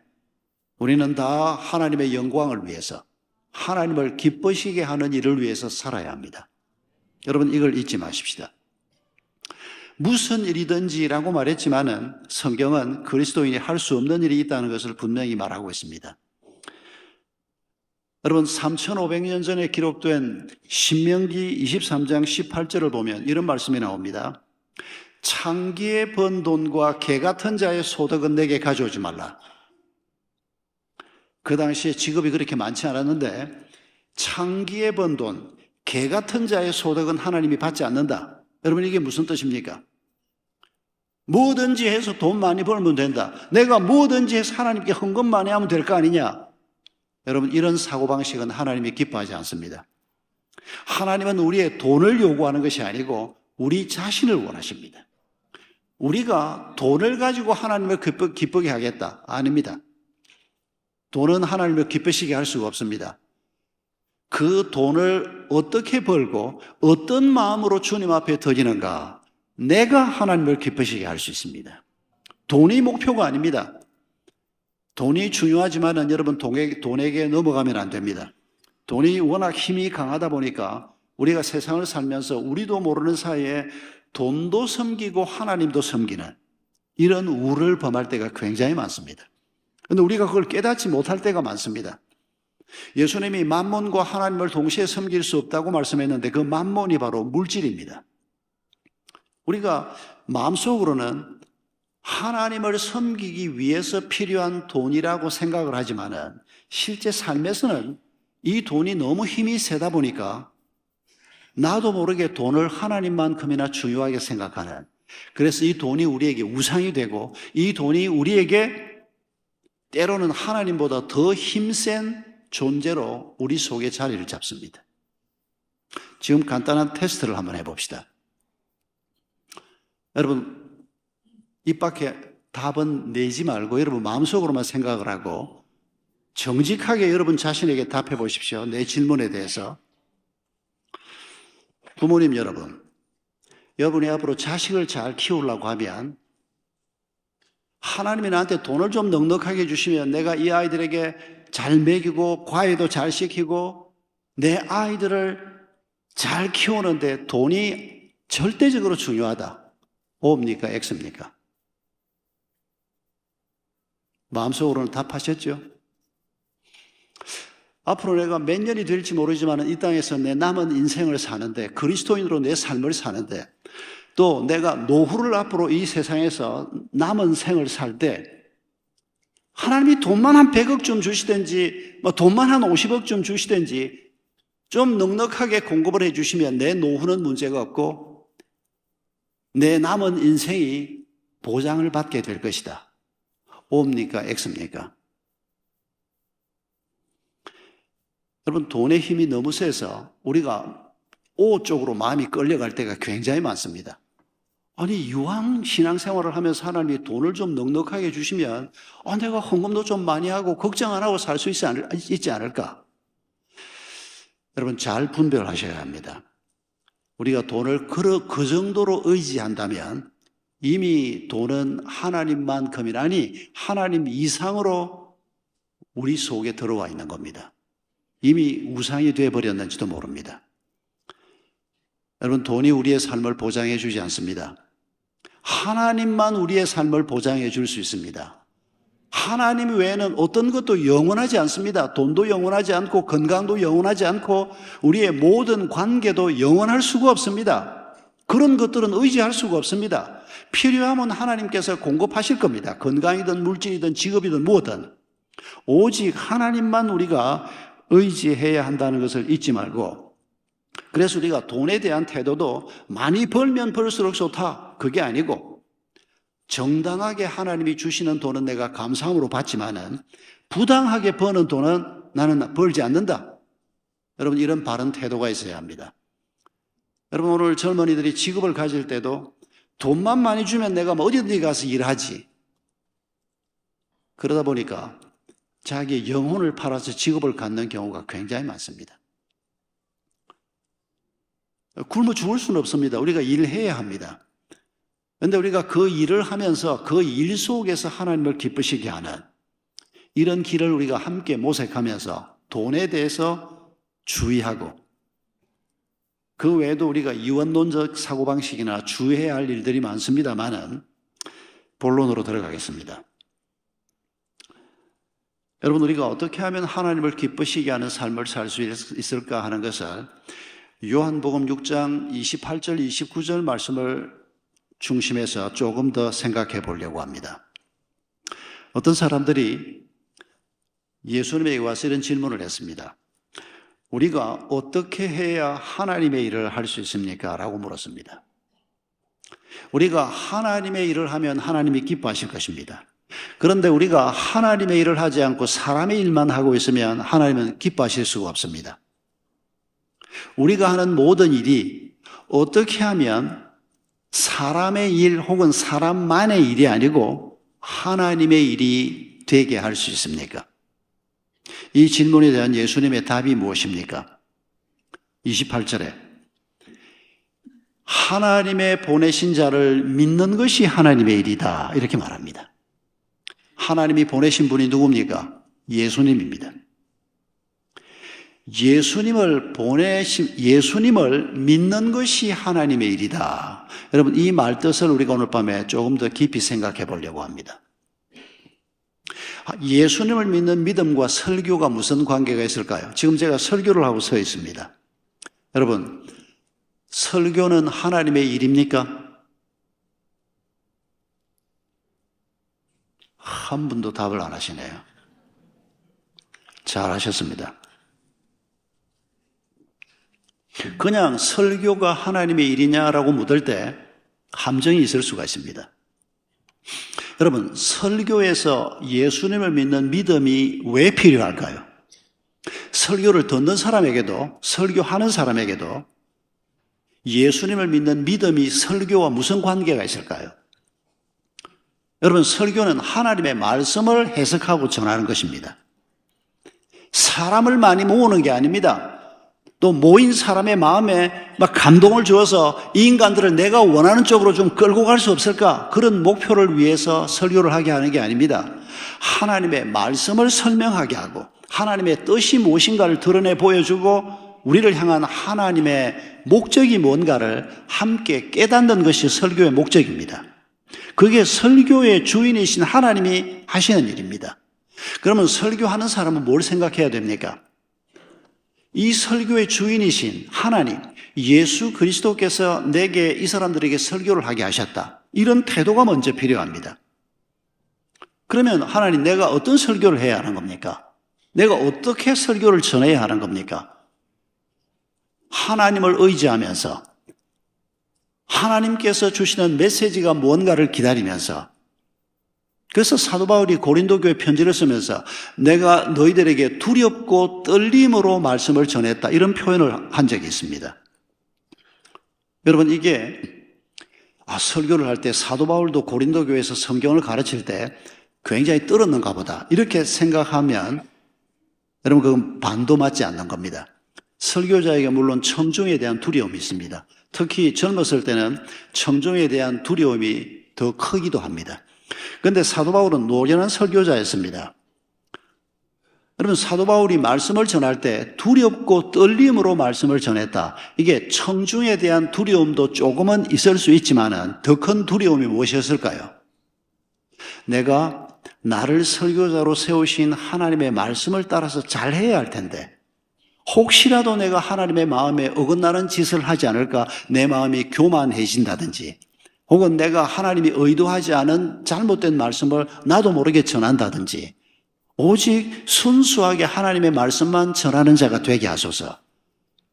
우리는 다 하나님의 영광을 위해서, 하나님을 기쁘시게 하는 일을 위해서 살아야 합니다. 여러분, 이걸 잊지 마십시다. 무슨 일이든지라고 말했지만은 성경은 그리스도인이 할 수 없는 일이 있다는 것을 분명히 말하고 있습니다. 여러분, 3,500년 전에 기록된 신명기 23장 18절을 보면 이런 말씀이 나옵니다. 창기에 번 돈과 개 같은 자의 소득은 내게 가져오지 말라. 그 당시에 직업이 그렇게 많지 않았는데 창기에 번 돈, 개 같은 자의 소득은 하나님이 받지 않는다. 여러분, 이게 무슨 뜻입니까? 뭐든지 해서 돈 많이 벌면 된다. 내가 뭐든지 해서 하나님께 헌금 많이 하면 될 거 아니냐? 여러분, 이런 사고방식은 하나님이 기뻐하지 않습니다. 하나님은 우리의 돈을 요구하는 것이 아니고 우리 자신을 원하십니다. 우리가 돈을 가지고 하나님을 기쁘게 하겠다? 아닙니다. 돈은 하나님을 기쁘시게 할 수가 없습니다. 그 돈을 어떻게 벌고 어떤 마음으로 주님 앞에 드리는가, 내가 하나님을 기쁘시게 할 수 있습니다. 돈이 목표가 아닙니다. 돈이 중요하지만은 여러분, 돈에게 넘어가면 안 됩니다. 돈이 워낙 힘이 강하다 보니까 우리가 세상을 살면서 우리도 모르는 사이에 돈도 섬기고 하나님도 섬기는 이런 우를 범할 때가 굉장히 많습니다. 그런데 우리가 그걸 깨닫지 못할 때가 많습니다. 예수님이 만몬과 하나님을 동시에 섬길 수 없다고 말씀했는데 그 만몬이 바로 물질입니다. 우리가 마음속으로는 하나님을 섬기기 위해서 필요한 돈이라고 생각을 하지만은 실제 삶에서는 이 돈이 너무 힘이 세다 보니까 나도 모르게 돈을 하나님만큼이나 중요하게 생각하는, 그래서 이 돈이 우리에게 우상이 되고 이 돈이 우리에게 때로는 하나님보다 더 힘센 존재로 우리 속에 자리를 잡습니다. 지금 간단한 테스트를 한번 해봅시다. 여러분, 입 밖에 답은 내지 말고 여러분 마음속으로만 생각을 하고 정직하게 여러분 자신에게 답해 보십시오. 내 질문에 대해서. 부모님 여러분, 여러분이 앞으로 자식을 잘 키우려고 하면 하나님이 나한테 돈을 좀 넉넉하게 주시면 내가 이 아이들에게 잘 먹이고 과외도 잘 시키고 내 아이들을 잘 키우는데 돈이 절대적으로 중요하다. O입니까? X입니까? 마음속으로는 답하셨죠? 앞으로 내가 몇 년이 될지 모르지만 이 땅에서 내 남은 인생을 사는데, 그리스도인으로 내 삶을 사는데, 또 내가 노후를 앞으로 이 세상에서 남은 생을 살 때 하나님이 돈만 한 100억 좀 주시든지 돈만 한 50억 좀 주시든지 좀 넉넉하게 공급을 해 주시면 내 노후는 문제가 없고 내 남은 인생이 보장을 받게 될 것이다. O입니까? X입니까? 여러분, 돈의 힘이 너무 세서 우리가 O 쪽으로 마음이 끌려갈 때가 굉장히 많습니다. 아니, 이왕 신앙생활을 하면서 하나님이 돈을 좀 넉넉하게 주시면 내가 헌금도 좀 많이 하고 걱정 안 하고 살 수 있지 않을까? 여러분, 잘 분별하셔야 합니다. 우리가 돈을 그 정도로 의지한다면 이미 돈은 하나님만큼이 아니 하나님 이상으로 우리 속에 들어와 있는 겁니다. 이미 우상이 되어버렸는지도 모릅니다. 여러분, 돈이 우리의 삶을 보장해 주지 않습니다. 하나님만 우리의 삶을 보장해 줄 수 있습니다. 하나님 외에는 어떤 것도 영원하지 않습니다. 돈도 영원하지 않고 건강도 영원하지 않고 우리의 모든 관계도 영원할 수가 없습니다. 그런 것들은 의지할 수가 없습니다. 필요하면 하나님께서 공급하실 겁니다. 건강이든 물질이든 직업이든 무엇든. 오직 하나님만 우리가 의지해야 한다는 것을 잊지 말고, 그래서 우리가 돈에 대한 태도도 많이 벌면 벌수록 좋다, 그게 아니고 정당하게 하나님이 주시는 돈은 내가 감사함으로 받지만은 부당하게 버는 돈은 나는 벌지 않는다. 여러분, 이런 바른 태도가 있어야 합니다. 여러분, 오늘 젊은이들이 직업을 가질 때도 돈만 많이 주면 내가 어디든지 가서 일하지, 그러다 보니까 자기의 영혼을 팔아서 직업을 갖는 경우가 굉장히 많습니다. 굶어 죽을 수는 없습니다. 우리가 일해야 합니다. 그런데 우리가 그 일을 하면서 그 일 속에서 하나님을 기쁘시게 하는 이런 길을 우리가 함께 모색하면서 돈에 대해서 주의하고 그 외에도 우리가 이원론적 사고방식이나 주의해야 할 일들이 많습니다만은 본론으로 들어가겠습니다. 여러분, 우리가 어떻게 하면 하나님을 기쁘시게 하는 삶을 살 수 있을까 하는 것을 요한복음 6장 28절, 29절 말씀을 중심해서 조금 더 생각해 보려고 합니다. 어떤 사람들이 예수님에게 와서 이런 질문을 했습니다. 우리가 어떻게 해야 하나님의 일을 할 수 있습니까? 라고 물었습니다. 우리가 하나님의 일을 하면 하나님이 기뻐하실 것입니다. 그런데 우리가 하나님의 일을 하지 않고 사람의 일만 하고 있으면 하나님은 기뻐하실 수가 없습니다. 우리가 하는 모든 일이 어떻게 하면 사람의 일 혹은 사람만의 일이 아니고 하나님의 일이 되게 할 수 있습니까? 이 질문에 대한 예수님의 답이 무엇입니까? 28절에 하나님의 보내신 자를 믿는 것이 하나님의 일이다 이렇게 말합니다. 하나님이 보내신 분이 누굽니까? 예수님입니다. 예수님을 믿는 것이 하나님의 일이다. 여러분, 이 말뜻을 우리가 오늘 밤에 조금 더 깊이 생각해 보려고 합니다. 예수님을 믿는 믿음과 설교가 무슨 관계가 있을까요? 지금 제가 설교를 하고 서 있습니다. 여러분, 설교는 하나님의 일입니까? 한 분도 답을 안 하시네요. 잘하셨습니다. 그냥 설교가 하나님의 일이냐라고 묻을 때 함정이 있을 수가 있습니다. 여러분, 설교에서 예수님을 믿는 믿음이 왜 필요할까요? 설교를 듣는 사람에게도 설교하는 사람에게도 예수님을 믿는 믿음이 설교와 무슨 관계가 있을까요? 여러분, 설교는 하나님의 말씀을 해석하고 전하는 것입니다. 사람을 많이 모으는 게 아닙니다. 또 모인 사람의 마음에 막 감동을 주어서 이 인간들을 내가 원하는 쪽으로 좀 끌고 갈 수 없을까? 그런 목표를 위해서 설교를 하게 하는 게 아닙니다. 하나님의 말씀을 설명하게 하고 하나님의 뜻이 무엇인가를 드러내 보여주고 우리를 향한 하나님의 목적이 뭔가를 함께 깨닫는 것이 설교의 목적입니다. 그게 설교의 주인이신 하나님이 하시는 일입니다. 그러면 설교하는 사람은 뭘 생각해야 됩니까? 이 설교의 주인이신 하나님, 예수 그리스도께서 내게 이 사람들에게 설교를 하게 하셨다. 이런 태도가 먼저 필요합니다. 그러면 하나님, 내가 어떤 설교를 해야 하는 겁니까? 내가 어떻게 설교를 전해야 하는 겁니까? 하나님을 의지하면서 하나님께서 주시는 메시지가 뭔가를 기다리면서, 그래서 사도 바울이 고린도 교회 편지를 쓰면서 내가 너희들에게 두렵고 떨림으로 말씀을 전했다 이런 표현을 한 적이 있습니다. 여러분, 이게 설교를 할 때 사도 바울도 고린도 교회에서 성경을 가르칠 때 굉장히 떨었는가 보다 이렇게 생각하면 여러분, 그건 반도 맞지 않는 겁니다. 설교자에게 물론 청중에 대한 두려움이 있습니다. 특히 젊었을 때는 청중에 대한 두려움이 더 크기도 합니다. 그런데 사도 바울은 노련한 설교자였습니다. 여러분, 사도 바울이 말씀을 전할 때 두렵고 떨림으로 말씀을 전했다. 이게 청중에 대한 두려움도 조금은 있을 수 있지만은 더 큰 두려움이 무엇이었을까요? 내가 나를 설교자로 세우신 하나님의 말씀을 따라서 잘해야 할 텐데 혹시라도 내가 하나님의 마음에 어긋나는 짓을 하지 않을까, 내 마음이 교만해진다든지 혹은 내가 하나님이 의도하지 않은 잘못된 말씀을 나도 모르게 전한다든지 오직 순수하게 하나님의 말씀만 전하는 자가 되게 하소서.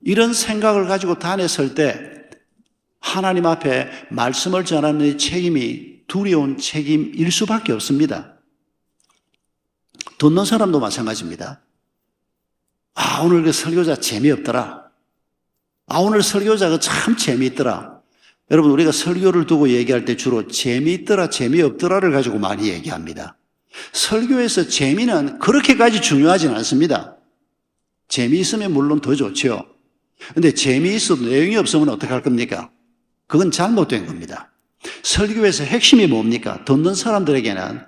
이런 생각을 가지고 단에 설 때 하나님 앞에 말씀을 전하는 책임이 두려운 책임일 수밖에 없습니다. 듣는 사람도 마찬가지입니다. 오늘 그 설교자 재미없더라. 오늘 설교자가 참 재미있더라. 여러분, 우리가 설교를 두고 얘기할 때 주로 재미있더라, 재미없더라를 가지고 많이 얘기합니다. 설교에서 재미는 그렇게까지 중요하진 않습니다. 재미있으면 물론 더 좋죠. 그런데 재미있어도 내용이 없으면 어떡할 겁니까? 그건 잘못된 겁니다. 설교에서 핵심이 뭡니까? 듣는 사람들에게는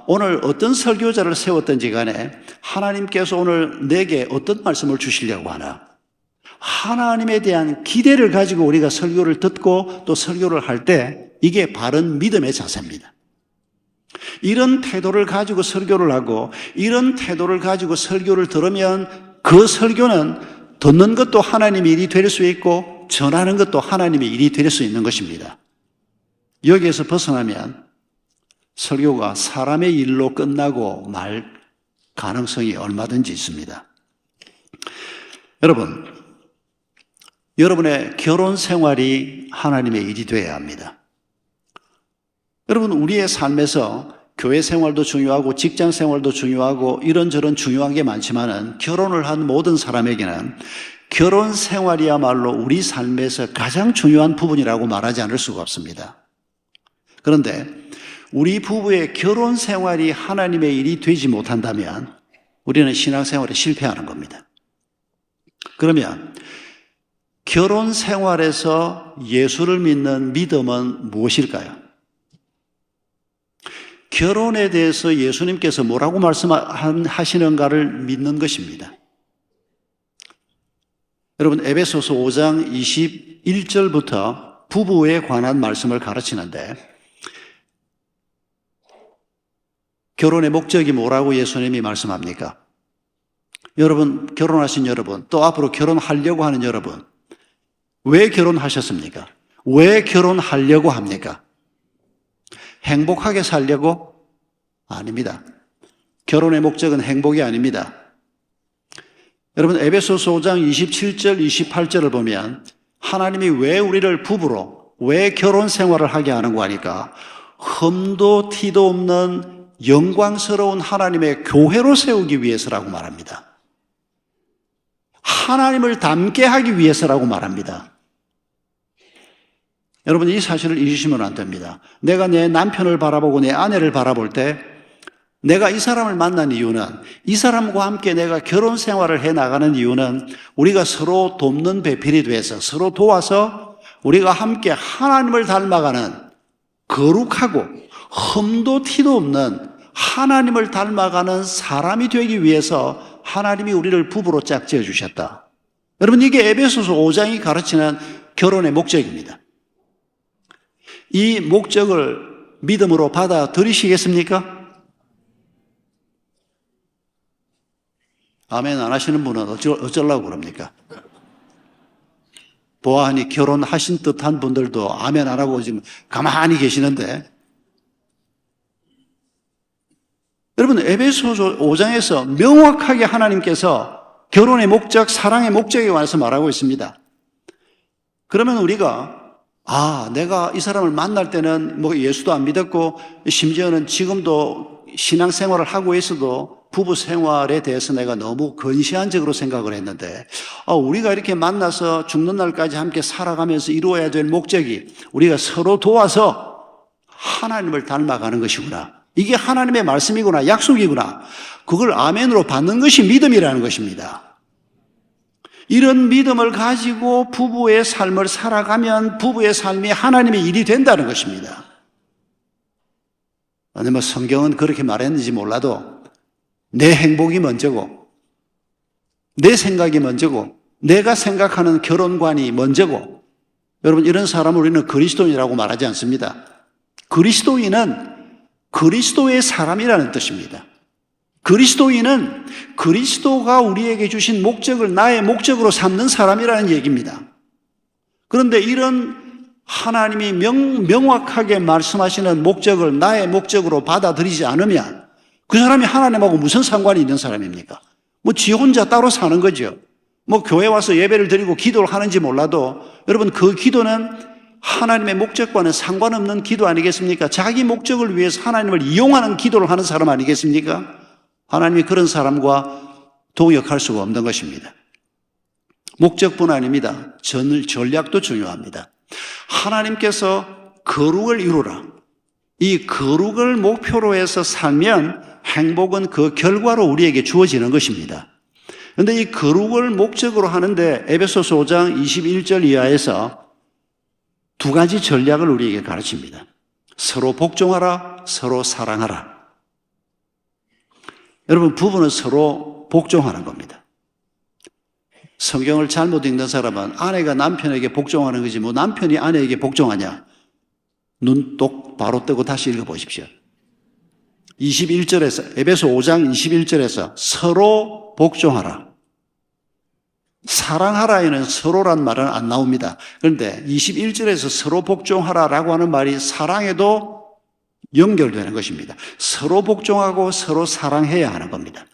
오늘 어떤 설교자를 세웠든지 간에 하나님께서 오늘 내게 어떤 말씀을 주시려고 하나, 하나님에 대한 기대를 가지고 우리가 설교를 듣고 또 설교를 할 때 이게 바른 믿음의 자세입니다. 이런 태도를 가지고 설교를 하고 이런 태도를 가지고 설교를 들으면 그 설교는 듣는 것도 하나님의 일이 될 수 있고 전하는 것도 하나님의 일이 될 수 있는 것입니다. 여기에서 벗어나면 설교가 사람의 일로 끝나고 말 가능성이 얼마든지 있습니다. 여러분의 결혼 생활이 하나님의 일이 되어야 합니다. 여러분, 우리의 삶에서 교회 생활도 중요하고 직장 생활도 중요하고 이런저런 중요한 게 많지만은 결혼을 한 모든 사람에게는 결혼 생활이야말로 우리 삶에서 가장 중요한 부분이라고 말하지 않을 수가 없습니다. 그런데 우리 부부의 결혼 생활이 하나님의 일이 되지 못한다면 우리는 신앙생활에 실패하는 겁니다. 그러면 결혼 생활에서 예수를 믿는 믿음은 무엇일까요? 결혼에 대해서 예수님께서 뭐라고 말씀하시는가를 믿는 것입니다. 여러분, 에베소서 5장 21절부터 부부에 관한 말씀을 가르치는데 결혼의 목적이 뭐라고 예수님이 말씀합니까? 여러분, 결혼하신 여러분, 또 앞으로 결혼하려고 하는 여러분, 왜 결혼하셨습니까? 왜 결혼하려고 합니까? 행복하게 살려고? 아닙니다. 결혼의 목적은 행복이 아닙니다. 여러분, 에베소서 5장 27절, 28절을 보면 하나님이 왜 우리를 부부로, 왜 결혼 생활을 하게 하는 거 하니까 흠도 티도 없는 영광스러운 하나님의 교회로 세우기 위해서라고 말합니다. 하나님을 닮게 하기 위해서라고 말합니다. 여러분, 이 사실을 잊으시면 안 됩니다. 내가 내 남편을 바라보고 내 아내를 바라볼 때 내가 이 사람을 만난 이유는, 이 사람과 함께 내가 결혼 생활을 해나가는 이유는 우리가 서로 돕는 배필이 돼서 서로 도와서 우리가 함께 하나님을 닮아가는 거룩하고 흠도 티도 없는 하나님을 닮아가는 사람이 되기 위해서 하나님이 우리를 부부로 짝지어 주셨다. 여러분, 이게 에베소서 5장이 가르치는 결혼의 목적입니다. 이 목적을 믿음으로 받아들이시겠습니까? 아멘 안 하시는 분은 어쩌려고 그럽니까? 보아하니 결혼하신 듯한 분들도 아멘 안 하고 지금 가만히 계시는데, 여러분, 에베소서 5장에서 명확하게 하나님께서 결혼의 목적, 사랑의 목적에 관해서 말하고 있습니다. 그러면 우리가 내가 이 사람을 만날 때는 예수도 안 믿었고 심지어는 지금도 신앙생활을 하고 있어도 부부 생활에 대해서 내가 너무 근시안적으로 생각을 했는데 우리가 이렇게 만나서 죽는 날까지 함께 살아가면서 이루어야 될 목적이 우리가 서로 도와서 하나님을 닮아가는 것이구나. 이게 하나님의 말씀이구나, 약속이구나. 그걸 아멘으로 받는 것이 믿음이라는 것입니다. 이런 믿음을 가지고 부부의 삶을 살아가면 부부의 삶이 하나님의 일이 된다는 것입니다. 아니 성경은 그렇게 말했는지 몰라도 내 행복이 먼저고 내 생각이 먼저고 내가 생각하는 결혼관이 먼저고, 여러분, 이런 사람을 우리는 그리스도인이라고 말하지 않습니다. 그리스도인은 그리스도의 사람이라는 뜻입니다. 그리스도인은 그리스도가 우리에게 주신 목적을 나의 목적으로 삼는 사람이라는 얘기입니다. 그런데 이런 하나님이 명확하게 말씀하시는 목적을 나의 목적으로 받아들이지 않으면 그 사람이 하나님하고 무슨 상관이 있는 사람입니까? 지 혼자 따로 사는 거죠. 교회 와서 예배를 드리고 기도를 하는지 몰라도 여러분, 그 기도는 하나님의 목적과는 상관없는 기도 아니겠습니까? 자기 목적을 위해서 하나님을 이용하는 기도를 하는 사람 아니겠습니까? 하나님이 그런 사람과 동역할 수가 없는 것입니다. 목적뿐 아닙니다. 전략도 중요합니다. 하나님께서 거룩을 이루라. 이 거룩을 목표로 해서 살면 행복은 그 결과로 우리에게 주어지는 것입니다. 그런데 이 거룩을 목적으로 하는데 에베소서 5장 21절 이하에서 두 가지 전략을 우리에게 가르칩니다. 서로 복종하라, 서로 사랑하라. 여러분, 부부는 서로 복종하는 겁니다. 성경을 잘못 읽는 사람은 아내가 남편에게 복종하는 거지 뭐 남편이 아내에게 복종하냐. 눈 똑바로 뜨고 다시 읽어보십시오. 21절에서 에베소 5장 21절에서 서로 복종하라. 사랑하라에는 서로란 말은 안 나옵니다. 그런데 21절에서 서로 복종하라라고 하는 말이 사랑에도 연결되는 것입니다. 서로 복종하고 서로 사랑해야 하는 겁니다.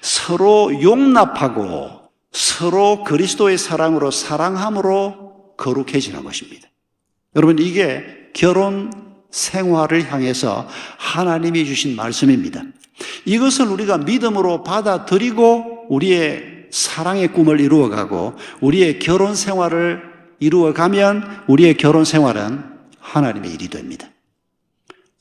서로 용납하고 서로 그리스도의 사랑으로 사랑함으로 거룩해지는 것입니다. 여러분, 이게 결혼 생활을 향해서 하나님이 주신 말씀입니다. 이것을 우리가 믿음으로 받아들이고 우리의 사랑의 꿈을 이루어가고 우리의 결혼 생활을 이루어가면 우리의 결혼 생활은 하나님의 일이 됩니다.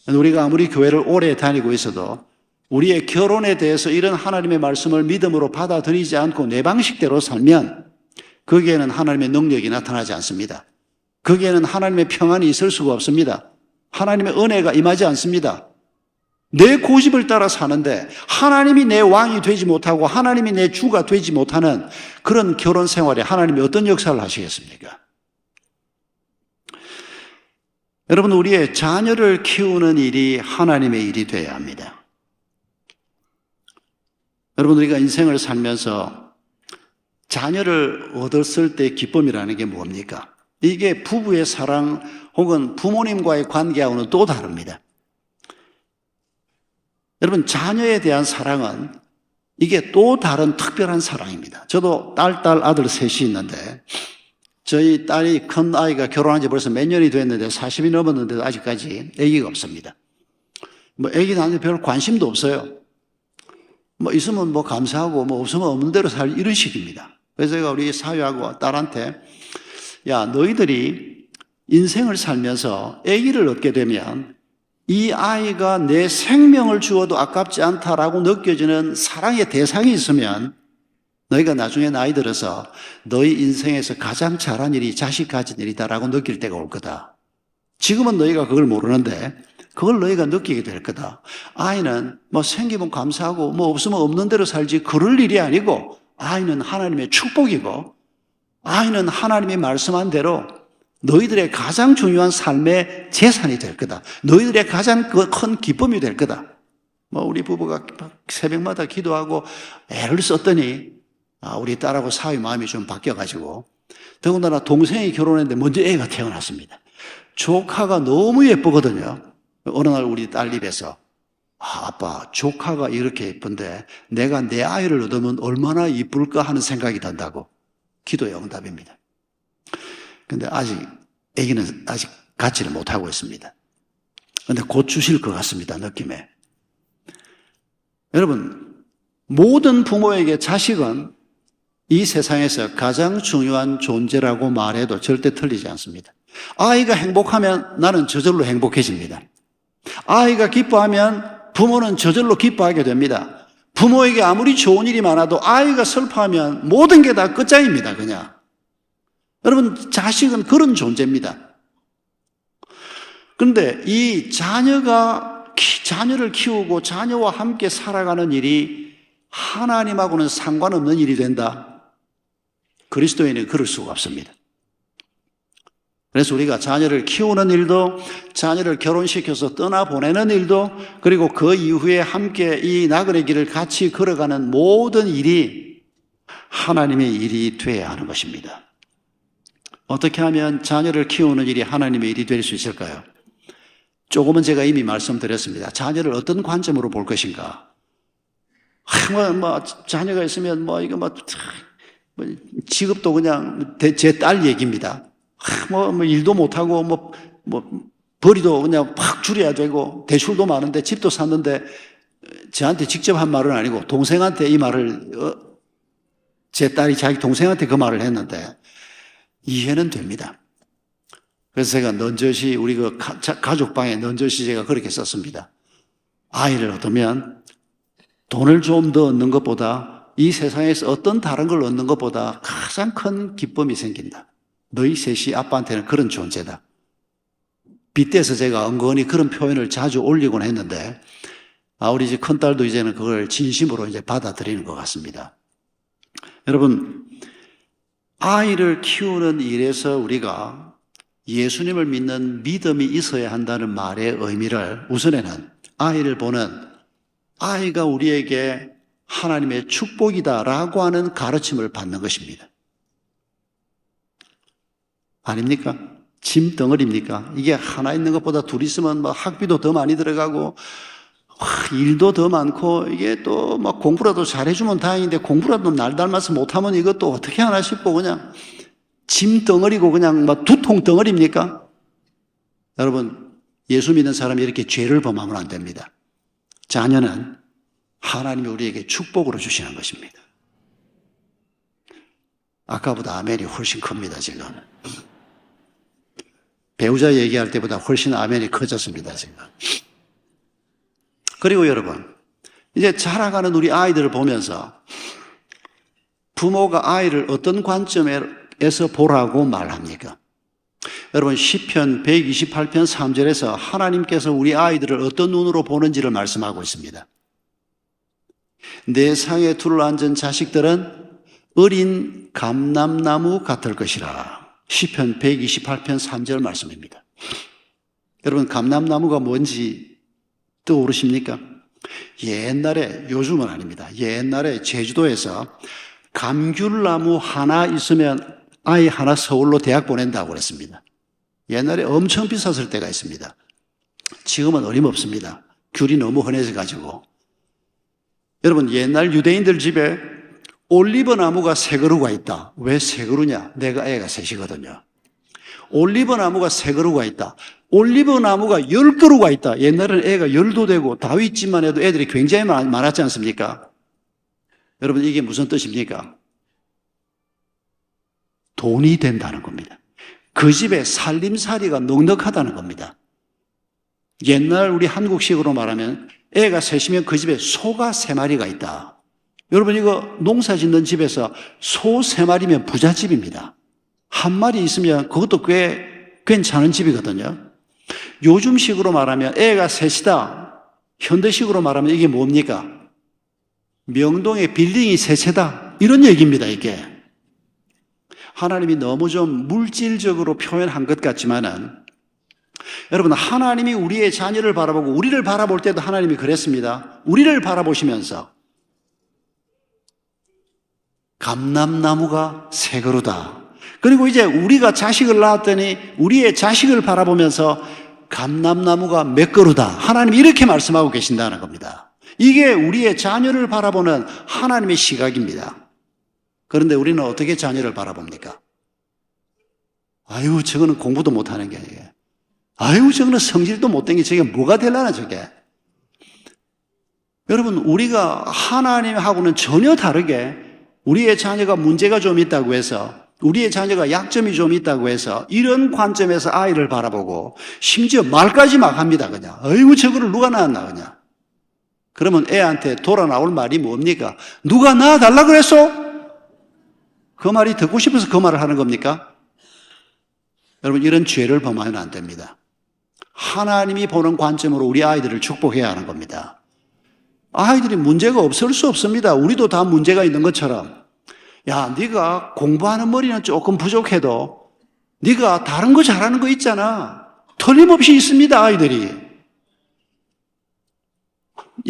우리가 아무리 교회를 오래 다니고 있어도 우리의 결혼에 대해서 이런 하나님의 말씀을 믿음으로 받아들이지 않고 내 방식대로 살면 거기에는 하나님의 능력이 나타나지 않습니다. 거기에는 하나님의 평안이 있을 수가 없습니다. 하나님의 은혜가 임하지 않습니다. 내 고집을 따라 사는데 하나님이 내 왕이 되지 못하고 하나님이 내 주가 되지 못하는 그런 결혼 생활에 하나님이 어떤 역사를 하시겠습니까? 여러분, 우리의 자녀를 키우는 일이 하나님의 일이 되어야 합니다. 여러분, 우리가 인생을 살면서 자녀를 얻었을 때 기쁨이라는 게 뭡니까? 이게 부부의 사랑 혹은 부모님과의 관계하고는 또 다릅니다. 여러분, 자녀에 대한 사랑은 이게 또 다른 특별한 사랑입니다. 저도 딸, 아들 셋이 있는데 저희 딸이 큰 아이가 결혼한 지 벌써 몇 년이 됐는데 40이 넘었는데도 아직까지 아기가 없습니다. 뭐 아기 낳는데 별 관심도 없어요. 뭐 있으면 뭐 감사하고 뭐 없으면 없는 대로 살 이런 식입니다. 그래서 제가 우리 사위하고 딸한테 야, 너희들이 인생을 살면서 아기를 얻게 되면 이 아이가 내 생명을 주어도 아깝지 않다라고 느껴지는 사랑의 대상이 있으면 너희가 나중에 나이 들어서 너희 인생에서 가장 잘한 일이 자식 가진 일이다라고 느낄 때가 올 거다. 지금은 너희가 그걸 모르는데 그걸 너희가 느끼게 될 거다. 아이는 뭐 생기면 감사하고 뭐 없으면 없는 대로 살지 그럴 일이 아니고 아이는 하나님의 축복이고 아이는 하나님이 말씀한 대로 너희들의 가장 중요한 삶의 재산이 될 거다. 너희들의 가장 큰 기쁨이 될 거다. 뭐 우리 부부가 새벽마다 기도하고 애를 썼더니 우리 딸하고 사위 마음이 좀 바뀌어가지고 더군다나 동생이 결혼했는데 먼저 애가 태어났습니다. 조카가 너무 예쁘거든요. 어느 날 우리 딸 입에서 아빠, 조카가 이렇게 예쁜데 내가 내 아이를 얻으면 얼마나 이쁠까 하는 생각이 든다고. 기도의 응답입니다. 근데 아기는 아직 갖지를 못하고 있습니다. 근데 곧 주실 것 같습니다, 느낌에. 여러분, 모든 부모에게 자식은 이 세상에서 가장 중요한 존재라고 말해도 절대 틀리지 않습니다. 아이가 행복하면 나는 저절로 행복해집니다. 아이가 기뻐하면 부모는 저절로 기뻐하게 됩니다. 부모에게 아무리 좋은 일이 많아도 아이가 슬퍼하면 모든 게 다 끝장입니다, 그냥. 여러분, 자식은 그런 존재입니다. 그런데 이 자녀를 키우고 자녀와 함께 살아가는 일이 하나님하고는 상관없는 일이 된다. 그리스도인은 그럴 수가 없습니다. 그래서 우리가 자녀를 키우는 일도 자녀를 결혼시켜서 떠나보내는 일도 그리고 그 이후에 함께 이 나그네 길을 같이 걸어가는 모든 일이 하나님의 일이 되어야 하는 것입니다. 어떻게 하면 자녀를 키우는 일이 하나님의 일이 될 수 있을까요? 조금은 제가 이미 말씀드렸습니다. 자녀를 어떤 관점으로 볼 것인가? 자녀가 있으면 직업도 그냥 제 딸 얘기입니다. 일도 못하고 벌이도 그냥 팍 줄여야 되고 대출도 많은데 집도 샀는데 저한테 직접 한 말은 아니고 동생한테 이 말을 제 딸이 자기 동생한테 그 말을 했는데 이해는 됩니다. 그래서 제가 넌저시 우리 그 가족방에 넌저시 제가 그렇게 썼습니다. 아이를 얻으면 돈을 좀 더 얻는 것보다 이 세상에서 어떤 다른 걸 얻는 것보다 가장 큰 기쁨이 생긴다. 너희 셋이 아빠한테는 그런 존재다. 빗대서 제가 은근히 그런 표현을 자주 올리곤 했는데, 우리 집 큰딸도 이제는 그걸 진심으로 이제 받아들이는 것 같습니다. 여러분, 아이를 키우는 일에서 우리가 예수님을 믿는 믿음이 있어야 한다는 말의 의미를 우선에는 아이를 보는 아이가 우리에게 하나님의 축복이다라고 하는 가르침을 받는 것입니다. 아닙니까? 짐 덩어리입니까? 이게 하나 있는 것보다 둘 있으면 막 학비도 더 많이 들어가고 일도 더 많고 이게 또 막 공부라도 잘해주면 다행인데 공부라도 날 닮아서 못하면 이것도 어떻게 하나 싶고 그냥 짐 덩어리고 그냥 막 두통 덩어리입니까? 여러분, 예수 믿는 사람이 이렇게 죄를 범하면 안 됩니다. 자녀는 하나님이 우리에게 축복으로 주시는 것입니다. 아까보다 아멘이 훨씬 큽니다, 지금. 배우자 얘기할 때보다 훨씬 아멘이 커졌습니다, 지금. 그리고 여러분, 이제 자라가는 우리 아이들을 보면서 부모가 아이를 어떤 관점에서 보라고 말합니까? 여러분, 시편 128편 3절에서 하나님께서 우리 아이들을 어떤 눈으로 보는지를 말씀하고 있습니다. 내 상에 둘러앉은 자식들은 어린 감람나무 같을 것이라. 시편 128편 3절 말씀입니다. 여러분, 감람나무가 뭔지 떠오르십니까? 옛날에, 요즘은 아닙니다. 옛날에 제주도에서 감귤나무 하나 있으면 아이 하나 서울로 대학 보낸다고 그랬습니다. 옛날에 엄청 비쌌을 때가 있습니다. 지금은 어림없습니다. 귤이 너무 흔해져 가지고. 여러분, 옛날 유대인들 집에 올리브 나무가 세 그루가 있다. 왜 세 그루냐? 내가 애가 셋이거든요. 올리브 나무가 세 그루가 있다. 올리브 나무가 10그루가 있다. 옛날에는 애가 10도 되고 다윗집만 해도 애들이 굉장히 많았지 않습니까? 여러분, 이게 무슨 뜻입니까? 돈이 된다는 겁니다. 그 집에 살림살이가 넉넉하다는 겁니다. 옛날 우리 한국식으로 말하면 애가 셋이면 그 집에 소가 3마리가 있다. 여러분, 이거 농사 짓는 집에서 소 3마리면 부잣집입니다. 한 마리 있으면 그것도 꽤 괜찮은 집이거든요. 요즘식으로 말하면 애가 셋이다. 현대식으로 말하면 이게 뭡니까? 명동에 빌딩이 세 채다. 이런 얘기입니다, 이게. 하나님이 너무 좀 물질적으로 표현한 것 같지만은, 여러분, 하나님이 우리의 자녀를 바라보고 우리를 바라볼 때도 하나님이 그랬습니다. 우리를 바라보시면서 감람나무가 세 그루다. 그리고 이제 우리가 자식을 낳았더니 우리의 자식을 바라보면서 감람나무가 몇 그루다. 하나님이 이렇게 말씀하고 계신다는 겁니다. 이게 우리의 자녀를 바라보는 하나님의 시각입니다. 그런데 우리는 어떻게 자녀를 바라봅니까? 아유, 저거는 공부도 못하는 게 아니에요. 아유, 저거는 성질도 못된 게 저게 뭐가 되려나 저게. 여러분, 우리가 하나님하고는 전혀 다르게 우리의 자녀가 문제가 좀 있다고 해서, 우리의 자녀가 약점이 좀 있다고 해서 이런 관점에서 아이를 바라보고 심지어 말까지 막 합니다, 그냥. 아이고, 저거를 누가 낳았나, 그냥. 그러면 애한테 돌아 나올 말이 뭡니까? 누가 낳아달라 그랬어? 그 말이 듣고 싶어서 그 말을 하는 겁니까? 여러분, 이런 죄를 범하면 안 됩니다. 하나님이 보는 관점으로 우리 아이들을 축복해야 하는 겁니다. 아이들이 문제가 없을 수 없습니다. 우리도 다 문제가 있는 것처럼. 야, 네가 공부하는 머리는 조금 부족해도 네가 다른 거 잘하는 거 있잖아. 틀림없이 있습니다, 아이들이.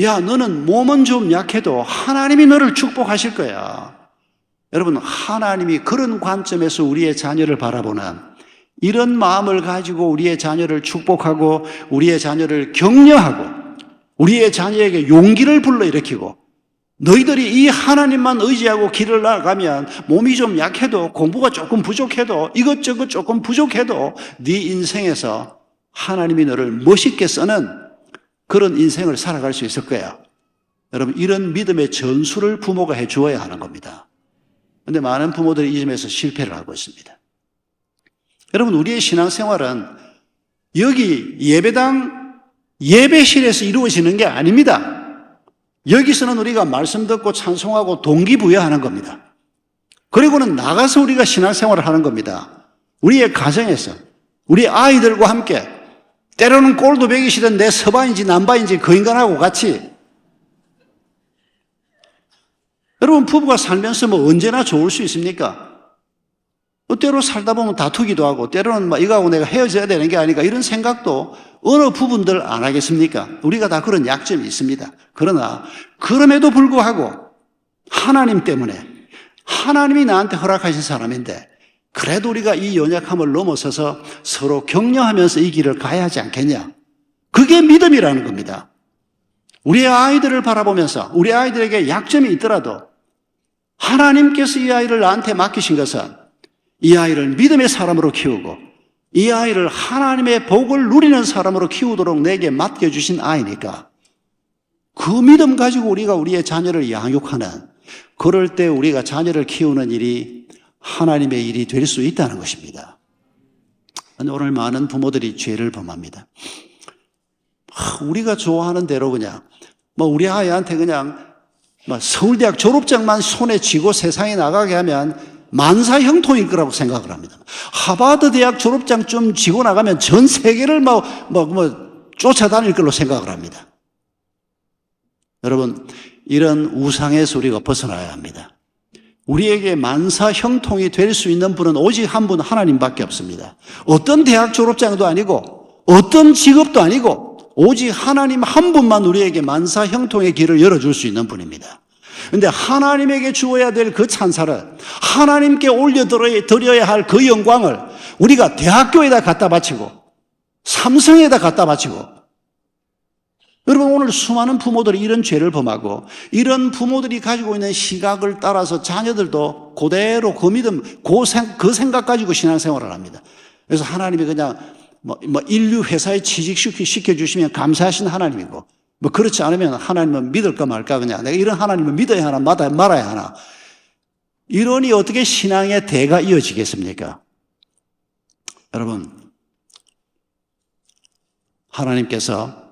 야, 너는 몸은 좀 약해도 하나님이 너를 축복하실 거야. 여러분, 하나님이 그런 관점에서 우리의 자녀를 바라보는 이런 마음을 가지고 우리의 자녀를 축복하고 우리의 자녀를 격려하고 우리의 자녀에게 용기를 불러일으키고, 너희들이 이 하나님만 의지하고 길을 나아가면 몸이 좀 약해도 공부가 조금 부족해도 이것저것 조금 부족해도 네 인생에서 하나님이 너를 멋있게 쓰는 그런 인생을 살아갈 수 있을 거야. 여러분, 이런 믿음의 전수를 부모가 해주어야 하는 겁니다. 그런데 많은 부모들이 이 점에서 실패를 하고 있습니다. 여러분, 우리의 신앙생활은 여기 예배당 예배실에서 이루어지는 게 아닙니다. 여기서는 우리가 말씀 듣고 찬송하고 동기부여하는 겁니다. 그리고는 나가서 우리가 신앙생활을 하는 겁니다. 우리의 가정에서 우리 아이들과 함께 때로는 꼴도 보기 싫은 내 서방인지 남방인지 그 인간하고 같이. 여러분, 부부가 살면서 뭐 언제나 좋을 수 있습니까? 때로 살다 보면 다투기도 하고, 때로는 막 이거하고 내가 헤어져야 되는 게 아닌가, 이런 생각도 어느 부분들 안 하겠습니까? 우리가 다 그런 약점이 있습니다. 그러나, 그럼에도 불구하고, 하나님 때문에, 하나님이 나한테 허락하신 사람인데, 그래도 우리가 이 연약함을 넘어서서 서로 격려하면서 이 길을 가야 하지 않겠냐? 그게 믿음이라는 겁니다. 우리 아이들을 바라보면서, 우리 아이들에게 약점이 있더라도, 하나님께서 이 아이를 나한테 맡기신 것은 이 아이를 믿음의 사람으로 키우고 이 아이를 하나님의 복을 누리는 사람으로 키우도록 내게 맡겨주신 아이니까 그 믿음 가지고 우리가 우리의 자녀를 양육하는, 그럴 때 우리가 자녀를 키우는 일이 하나님의 일이 될 수 있다는 것입니다. 오늘 많은 부모들이 죄를 범합니다. 우리가 좋아하는 대로 그냥 우리 아이한테 그냥 서울대학 졸업장만 손에 쥐고 세상에 나가게 하면 만사 형통일 거라고 생각을 합니다. 하버드 대학 졸업장 좀 쥐고 나가면 전 세계를 쫓아다닐 걸로 생각을 합니다. 여러분, 이런 우상에서 우리가 벗어나야 합니다. 우리에게 만사 형통이 될 수 있는 분은 오직 한 분, 하나님밖에 없습니다. 어떤 대학 졸업장도 아니고 어떤 직업도 아니고 오직 하나님 한 분만 우리에게 만사 형통의 길을 열어줄 수 있는 분입니다. 그런데 하나님에게 주어야 될 그 찬사를, 하나님께 올려드려야 할 그 영광을 우리가 대학교에다 갖다 바치고 삼성에다 갖다 바치고, 여러분, 오늘 수많은 부모들이 이런 죄를 범하고 이런 부모들이 가지고 있는 시각을 따라서 자녀들도 그대로 그 믿음, 그 생각 가지고 신앙생활을 합니다. 그래서 하나님이 그냥 인류 회사에 취직시켜주시면 감사하신 하나님이고, 그렇지 않으면 하나님은 믿을까 말까, 그냥 내가 이런 하나님을 믿어야 하나 말아야 하나, 이러니 어떻게 신앙의 대가 이어지겠습니까? 여러분, 하나님께서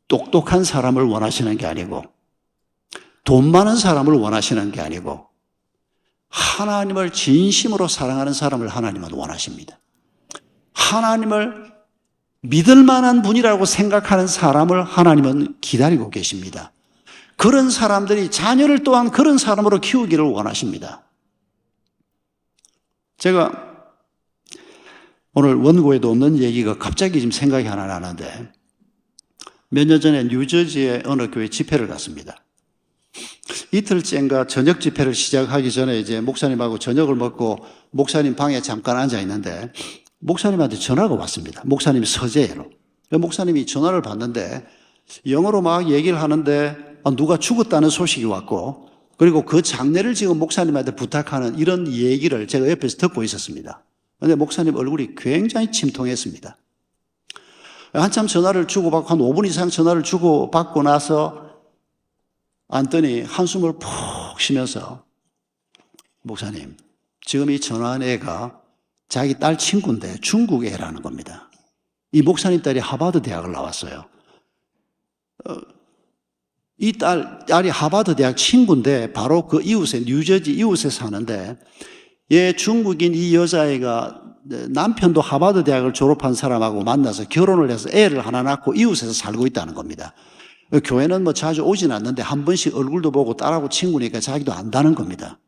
똑똑한 사람을 원하시는 게 아니고 돈 많은 사람을 원하시는 게 아니고 하나님을 진심으로 사랑하는 사람을 하나님은 원하십니다. 하나님을 믿을 만한 분이라고 생각하는 사람을 하나님은 기다리고 계십니다. 그런 사람들이 자녀를 또한 그런 사람으로 키우기를 원하십니다. 제가 오늘 원고에도 없는 얘기가 갑자기 지금 생각이 하나 나는데, 몇 년 전에 뉴저지의 어느 교회 집회를 갔습니다. 이틀째인가 저녁 집회를 시작하기 전에 이제 목사님하고 저녁을 먹고 목사님 방에 잠깐 앉아 있는데 목사님한테 전화가 왔습니다. 목사님 서재로. 목사님이 전화를 받는데 영어로 막 얘기를 하는데 누가 죽었다는 소식이 왔고, 그리고 그 장례를 지금 목사님한테 부탁하는 이런 얘기를 제가 옆에서 듣고 있었습니다. 그런데 목사님 얼굴이 굉장히 침통했습니다. 한참 전화를 주고받고 한 5분 이상 전화를 주고받고 나서 앉더니 한숨을 푹 쉬면서, 목사님, 지금 이 전화한 애가 자기 딸 친구인데 중국 애라는 겁니다. 이 목사님 딸이 하버드 대학을 나왔어요. 이 딸이 하버드 대학 친구인데 바로 그 이웃에, 뉴저지 이웃에 사는데, 얘 중국인 이 여자애가 남편도 하버드 대학을 졸업한 사람하고 만나서 결혼을 해서 애를 하나 낳고 이웃에서 살고 있다는 겁니다. 교회는 자주 오진 않는데 한 번씩 얼굴도 보고 딸하고 친구니까 자기도 안다는 겁니다.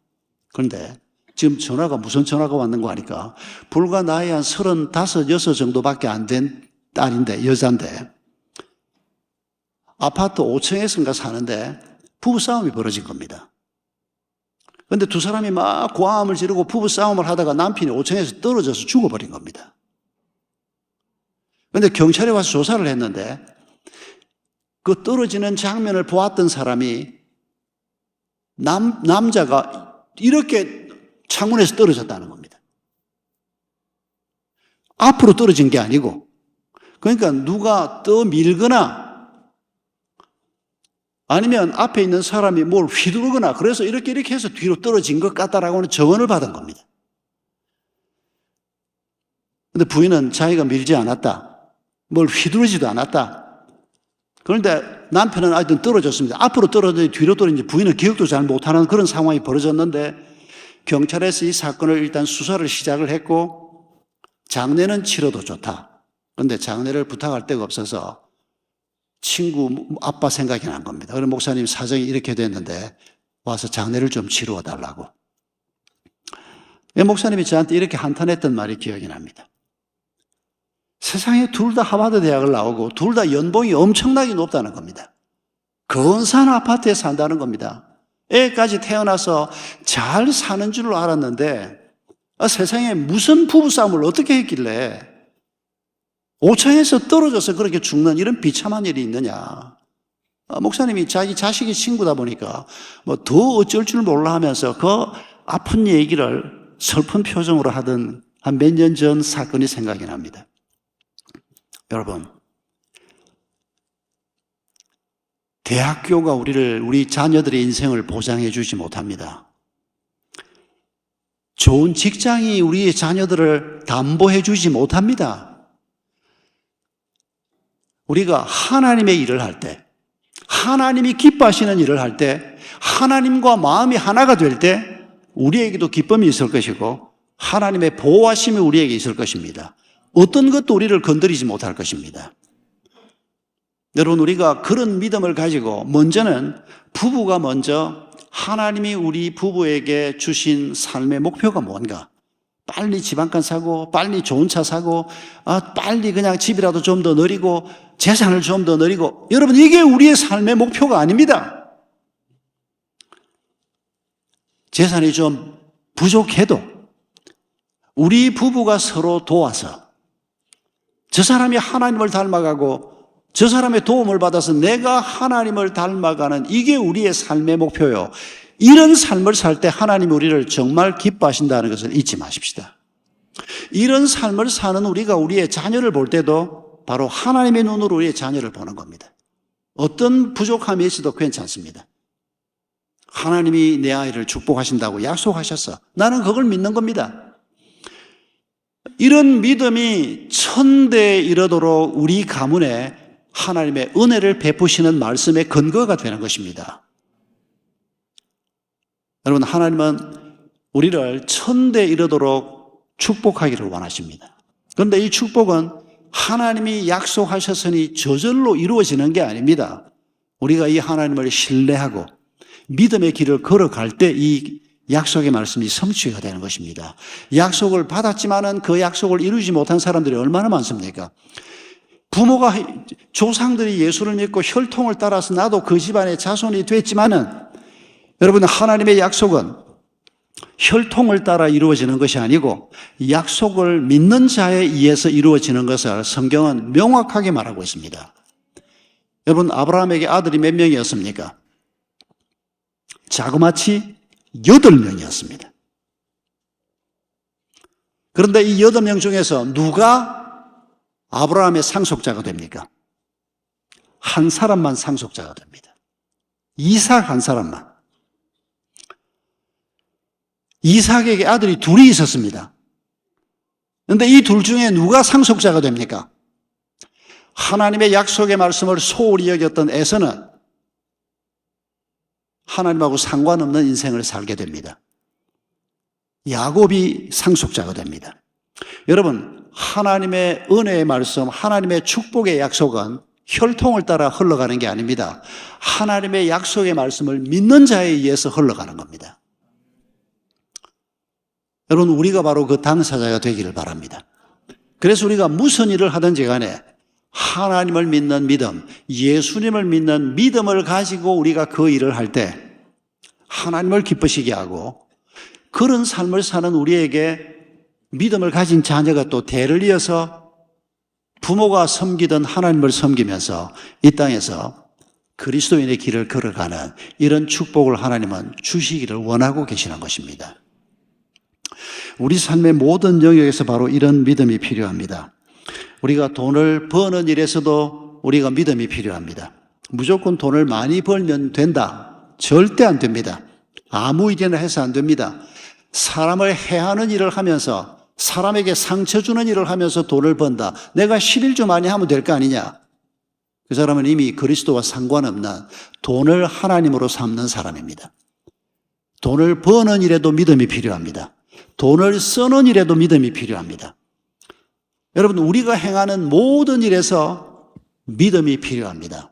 그런데 지금 전화가, 무슨 전화가 왔는 거 하니까 불과 나이 한 35, 6 정도밖에 안 된 딸인데, 여잔데 아파트 5층에선가 사는데 부부싸움이 벌어진 겁니다. 그런데 두 사람이 막 고함을 지르고 부부싸움을 하다가 남편이 5층에서 떨어져서 죽어버린 겁니다. 그런데 경찰에 와서 조사를 했는데 그 떨어지는 장면을 보았던 사람이 남자가 이렇게 창문에서 떨어졌다는 겁니다. 앞으로 떨어진 게 아니고, 그러니까 누가 떠밀거나 아니면 앞에 있는 사람이 뭘 휘두르거나 그래서 이렇게 해서 뒤로 떨어진 것 같다라고는 증언을 받은 겁니다. 그런데 부인은 자기가 밀지 않았다, 뭘 휘두르지도 않았다. 그런데 남편은 하여튼 떨어졌습니다. 앞으로 떨어졌는지 뒤로 떨어졌는지 부인은 기억도 잘 못하는 그런 상황이 벌어졌는데, 경찰에서 이 사건을 일단 수사를 시작을 했고 장례는 치러도 좋다, 그런데 장례를 부탁할 데가 없어서 친구 아빠 생각이 난 겁니다. 그럼 목사님 사정이 이렇게 됐는데 와서 장례를 좀 치루어 달라고. 목사님이 저한테 이렇게 한탄했던 말이 기억이 납니다. 세상에 둘 다 하버드 대학을 나오고 둘 다 연봉이 엄청나게 높다는 겁니다. 근사한 아파트에 산다는 겁니다. 애까지 태어나서 잘 사는 줄 알았는데 세상에 무슨 부부싸움을 어떻게 했길래 5층에서 떨어져서 그렇게 죽는 이런 비참한 일이 있느냐. 목사님이 자기 자식이 친구다 보니까 뭐 더 어쩔 줄 몰라 하면서 그 아픈 얘기를 슬픈 표정으로 하던 한 몇 년 전 사건이 생각이 납니다. 여러분, 대학교가 우리 자녀들의 인생을 보장해 주지 못합니다. 좋은 직장이 우리의 자녀들을 담보해 주지 못합니다. 우리가 하나님의 일을 할 때, 하나님이 기뻐하시는 일을 할 때, 하나님과 마음이 하나가 될 때 우리에게도 기쁨이 있을 것이고 하나님의 보호하심이 우리에게 있을 것입니다. 어떤 것도 우리를 건드리지 못할 것입니다. 여러분, 우리가 그런 믿음을 가지고 먼저는 부부가 먼저 하나님이 우리 부부에게 주신 삶의 목표가 뭔가, 빨리 집 한 칸 사고 빨리 좋은 차 사고 빨리 그냥 집이라도 좀 더 늘리고 재산을 좀 더 늘리고, 여러분 이게 우리의 삶의 목표가 아닙니다. 재산이 좀 부족해도 우리 부부가 서로 도와서 저 사람이 하나님을 닮아가고 저 사람의 도움을 받아서 내가 하나님을 닮아가는, 이게 우리의 삶의 목표요. 이런 삶을 살 때 하나님이 우리를 정말 기뻐하신다는 것을 잊지 마십시다. 이런 삶을 사는 우리가 우리의 자녀를 볼 때도 바로 하나님의 눈으로 우리의 자녀를 보는 겁니다. 어떤 부족함이 있어도 괜찮습니다. 하나님이 내 아이를 축복하신다고 약속하셨어. 나는 그걸 믿는 겁니다. 이런 믿음이 천대에 이르도록 우리 가문에 하나님의 은혜를 베푸시는 말씀의 근거가 되는 것입니다. 여러분, 하나님은 우리를 천대에 이르도록 축복하기를 원하십니다. 그런데 이 축복은 하나님이 약속하셨으니 저절로 이루어지는 게 아닙니다. 우리가 이 하나님을 신뢰하고 믿음의 길을 걸어갈 때 이 약속의 말씀이 성취가 되는 것입니다. 약속을 받았지만은 그 약속을 이루지 못한 사람들이 얼마나 많습니까? 부모가, 조상들이 예수를 믿고 혈통을 따라서 나도 그 집안의 자손이 됐지만은, 여러분, 하나님의 약속은 혈통을 따라 이루어지는 것이 아니고 약속을 믿는 자에 의해서 이루어지는 것을 성경은 명확하게 말하고 있습니다. 여러분, 아브라함에게 아들이 몇 명이었습니까? 자그마치 8명이었습니다. 그런데 이 8명 중에서 누가 아브라함의 상속자가 됩니까? 한 사람만 상속자가 됩니다. 이삭 한 사람만. 이삭에게 아들이 둘이 있었습니다. 그런데 이 둘 중에 누가 상속자가 됩니까? 하나님의 약속의 말씀을 소홀히 여겼던 에서는 하나님하고 상관없는 인생을 살게 됩니다. 야곱이 상속자가 됩니다. 여러분, 하나님의 은혜의 말씀, 하나님의 축복의 약속은 혈통을 따라 흘러가는 게 아닙니다. 하나님의 약속의 말씀을 믿는 자에 의해서 흘러가는 겁니다. 여러분, 우리가 바로 그 당사자가 되기를 바랍니다. 그래서 우리가 무슨 일을 하든지 간에 하나님을 믿는 믿음, 예수님을 믿는 믿음을 가지고 우리가 그 일을 할 때 하나님을 기쁘시게 하고, 그런 삶을 사는 우리에게 믿음을 가진 자녀가 또 대를 이어서 부모가 섬기던 하나님을 섬기면서 이 땅에서 그리스도인의 길을 걸어가는 이런 축복을 하나님은 주시기를 원하고 계시는 것입니다. 우리 삶의 모든 영역에서 바로 이런 믿음이 필요합니다. 우리가 돈을 버는 일에서도 우리가 믿음이 필요합니다. 무조건 돈을 많이 벌면 된다. 절대 안 됩니다. 아무 일이나 해서 안 됩니다. 사람을 해하는 일을 하면서, 사람에게 상처 주는 일을 하면서 돈을 번다. 내가 11조 많이 하면 될 거 아니냐? 그 사람은 이미 그리스도와 상관없는 돈을 하나님으로 삼는 사람입니다. 돈을 버는 일에도 믿음이 필요합니다. 돈을 쓰는 일에도 믿음이 필요합니다. 여러분, 우리가 행하는 모든 일에서 믿음이 필요합니다.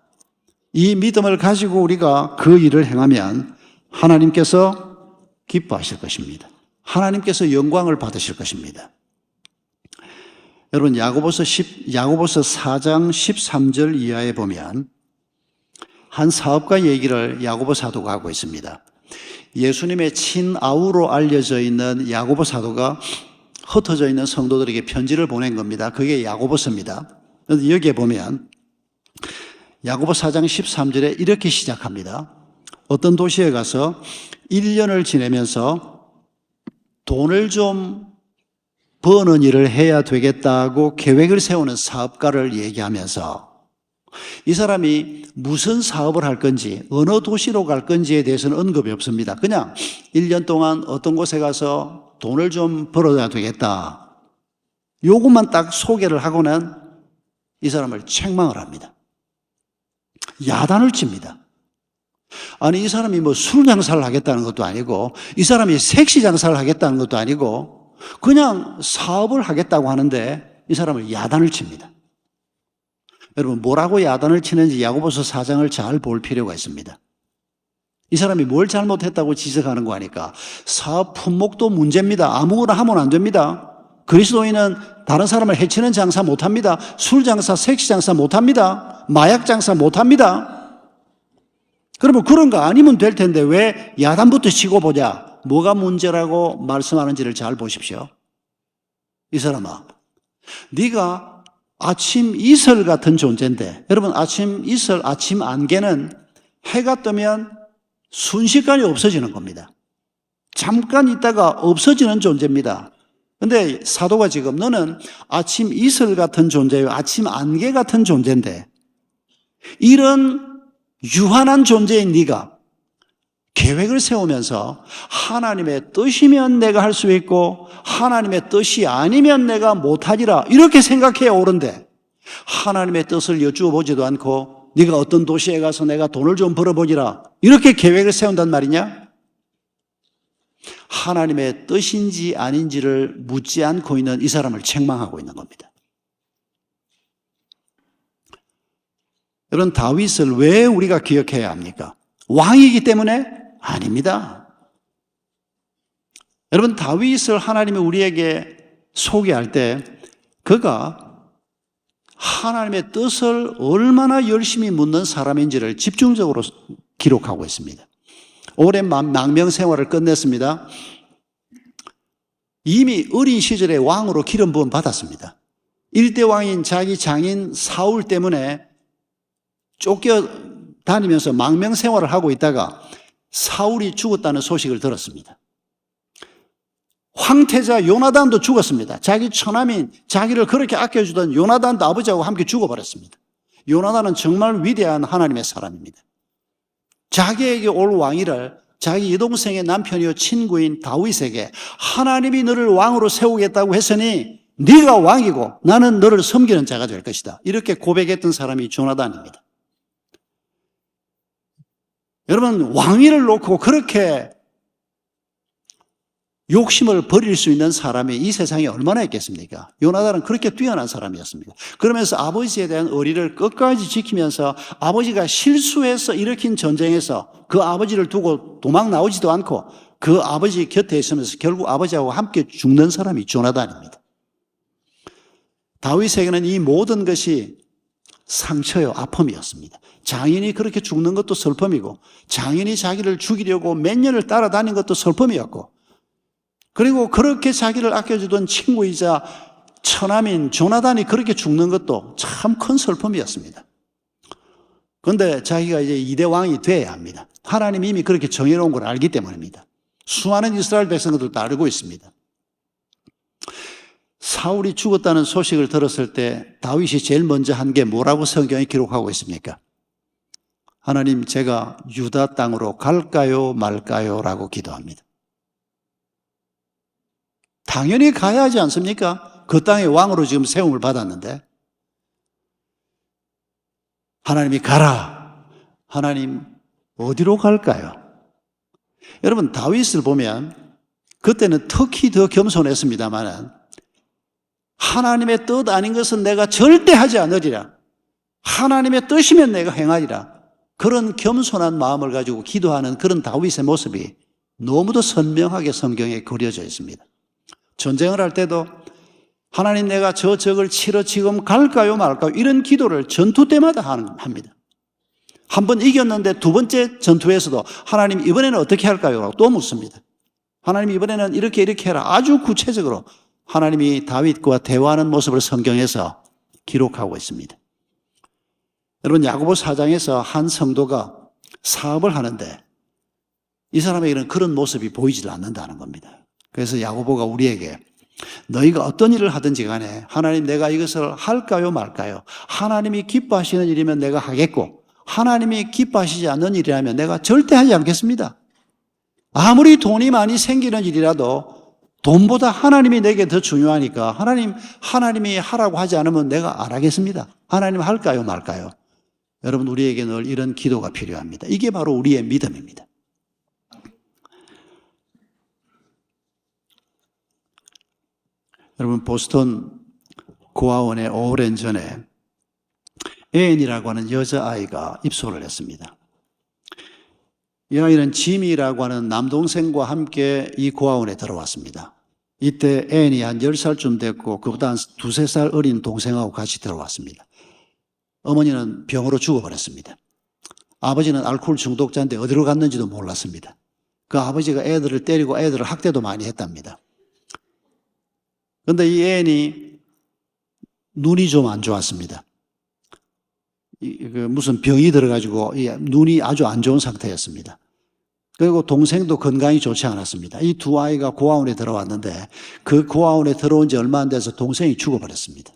이 믿음을 가지고 우리가 그 일을 행하면 하나님께서 기뻐하실 것입니다. 하나님께서 영광을 받으실 것입니다. 여러분, 야고보서 4장 13절 이하에 보면 한 사업가 얘기를 야고보 사도가 하고 있습니다. 예수님의 친아우로 알려져 있는 야고보 사도가 흩어져 있는 성도들에게 편지를 보낸 겁니다. 그게 야고보서입니다. 그런데 여기에 보면 야고보 4장 13절에 이렇게 시작합니다. 어떤 도시에 가서 1년을 지내면서 돈을 좀 버는 일을 해야 되겠다고 계획을 세우는 사업가를 얘기하면서 이 사람이 무슨 사업을 할 건지, 어느 도시로 갈 건지에 대해서는 언급이 없습니다. 그냥 1년 동안 어떤 곳에 가서 돈을 좀 벌어야 되겠다. 요것만 딱 소개를 하고는 이 사람을 책망을 합니다. 야단을 칩니다. 아니, 이 사람이 뭐 술 장사를 하겠다는 것도 아니고, 이 사람이 색시 장사를 하겠다는 것도 아니고, 그냥 사업을 하겠다고 하는데 이 사람을 야단을 칩니다. 여러분, 뭐라고 야단을 치는지 야고보서 4장을 잘 볼 필요가 있습니다. 이 사람이 뭘 잘못했다고 지적하는 거 아니까? 사업 품목도 문제입니다. 아무거나 하면 안 됩니다. 그리스도인은 다른 사람을 해치는 장사 못합니다. 술 장사, 색시 장사 못합니다. 마약 장사 못합니다. 그러면 그런 거 아니면 될 텐데 왜 야단부터 치고 보자? 뭐가 문제라고 말씀하는지를 잘 보십시오. 이 사람아, 네가 아침 이슬 같은 존재인데, 여러분, 아침 이슬, 아침 안개는 해가 뜨면 순식간에 없어지는 겁니다. 잠깐 있다가 없어지는 존재입니다. 근데 사도가 지금 너는 아침 이슬 같은 존재요, 아침 안개 같은 존재인데 이런 유한한 존재인 네가 계획을 세우면서 하나님의 뜻이면 내가 할 수 있고 하나님의 뜻이 아니면 내가 못하리라 이렇게 생각해야 옳은데 하나님의 뜻을 여쭈어 보지도 않고 네가 어떤 도시에 가서 내가 돈을 좀 벌어보지라 이렇게 계획을 세운단 말이냐? 하나님의 뜻인지 아닌지를 묻지 않고 있는 이 사람을 책망하고 있는 겁니다. 여러분, 다윗을 왜 우리가 기억해야 합니까? 왕이기 때문에? 아닙니다. 여러분, 다윗을 하나님이 우리에게 소개할 때 그가 하나님의 뜻을 얼마나 열심히 묻는 사람인지를 집중적으로 기록하고 있습니다. 오랜 망명 생활을 끝냈습니다. 이미 어린 시절에 왕으로 기름 부음 받았습니다. 1대 왕인 자기 장인 사울 때문에 쫓겨다니면서 망명 생활을 하고 있다가 사울이 죽었다는 소식을 들었습니다. 황태자 요나단도 죽었습니다. 자기 처남인 자기를 그렇게 아껴주던 요나단도 아버지하고 함께 죽어버렸습니다. 요나단은 정말 위대한 하나님의 사람입니다. 자기에게 올 왕위를 자기 여동생의 남편이요 친구인 다윗에게 하나님이 너를 왕으로 세우겠다고 했으니 네가 왕이고 나는 너를 섬기는 자가 될 것이다. 이렇게 고백했던 사람이 조나단입니다. 여러분, 왕위를 놓고 그렇게 욕심을 버릴 수 있는 사람이 이 세상에 얼마나 있겠습니까? 요나단은 그렇게 뛰어난 사람이었습니다. 그러면서 아버지에 대한 의리를 끝까지 지키면서 아버지가 실수해서 일으킨 전쟁에서 그 아버지를 두고 도망 나오지도 않고 그 아버지 곁에 있으면서 결국 아버지하고 함께 죽는 사람이 조나단입니다. 다윗에게는 이 모든 것이 상처요, 아픔이었습니다. 장인이 그렇게 죽는 것도 슬픔이고 장인이 자기를 죽이려고 몇 년을 따라다닌 것도 슬픔이었고 그리고 그렇게 자기를 아껴주던 친구이자 처남인 조나단이 그렇게 죽는 것도 참 큰 슬픔이었습니다. 그런데 자기가 이제 2대 왕이 돼야 합니다. 하나님이 이미 그렇게 정해놓은 걸 알기 때문입니다. 수많은 이스라엘 백성들도 알고 있습니다. 사울이 죽었다는 소식을 들었을 때 다윗이 제일 먼저 한 게 뭐라고 성경에 기록하고 있습니까? 하나님, 제가 유다 땅으로 갈까요 말까요? 라고 기도합니다. 당연히 가야 하지 않습니까? 그 땅의 왕으로 지금 세움을 받았는데 하나님이 가라. 하나님, 어디로 갈까요? 여러분, 다윗을 보면 그때는 특히 더 겸손했습니다만 하나님의 뜻 아닌 것은 내가 절대 하지 않으리라. 하나님의 뜻이면 내가 행하리라. 그런 겸손한 마음을 가지고 기도하는 그런 다윗의 모습이 너무도 선명하게 성경에 그려져 있습니다. 전쟁을 할 때도 하나님 내가 저 적을 치러 지금 갈까요 말까요 이런 기도를 전투 때마다 합니다. 한 번 이겼는데 두 번째 전투에서도 하나님 이번에는 어떻게 할까요? 라고 또 묻습니다. 하나님 이번에는 이렇게 해라. 아주 구체적으로 하나님이 다윗과 대화하는 모습을 성경에서 기록하고 있습니다. 여러분 야고보 4장에서 한 성도가 사업을 하는데 이 사람에게는 그런 모습이 보이질 않는다는 겁니다. 그래서 야고보가 우리에게 너희가 어떤 일을 하든지 간에 하나님 내가 이것을 할까요 말까요? 하나님이 기뻐하시는 일이면 내가 하겠고 하나님이 기뻐하시지 않는 일이라면 내가 절대 하지 않겠습니다. 아무리 돈이 많이 생기는 일이라도 돈보다 하나님이 내게 더 중요하니까 하나님이 하라고 하지 않으면 내가 안 하겠습니다. 하나님 할까요 말까요? 여러분 우리에게 늘 이런 기도가 필요합니다. 이게 바로 우리의 믿음입니다. 여러분 보스턴 고아원에 오랜 전에 앤이라고 하는 여자아이가 입소를 했습니다. 이 아이는 지미라고 하는 남동생과 함께 이 고아원에 들어왔습니다. 이때 앤이 한 10살쯤 됐고 그보다 한 두세 살 어린 동생하고 같이 들어왔습니다. 어머니는 병으로 죽어버렸습니다. 아버지는 알코올 중독자인데 어디로 갔는지도 몰랐습니다. 그 아버지가 애들을 때리고 애들을 학대도 많이 했답니다. 그런데 이 앤이 눈이 좀 안 좋았습니다. 무슨 병이 들어가지고 눈이 아주 안 좋은 상태였습니다. 그리고 동생도 건강이 좋지 않았습니다. 이 두 아이가 고아원에 들어왔는데 그 고아원에 들어온 지 얼마 안 돼서 동생이 죽어버렸습니다.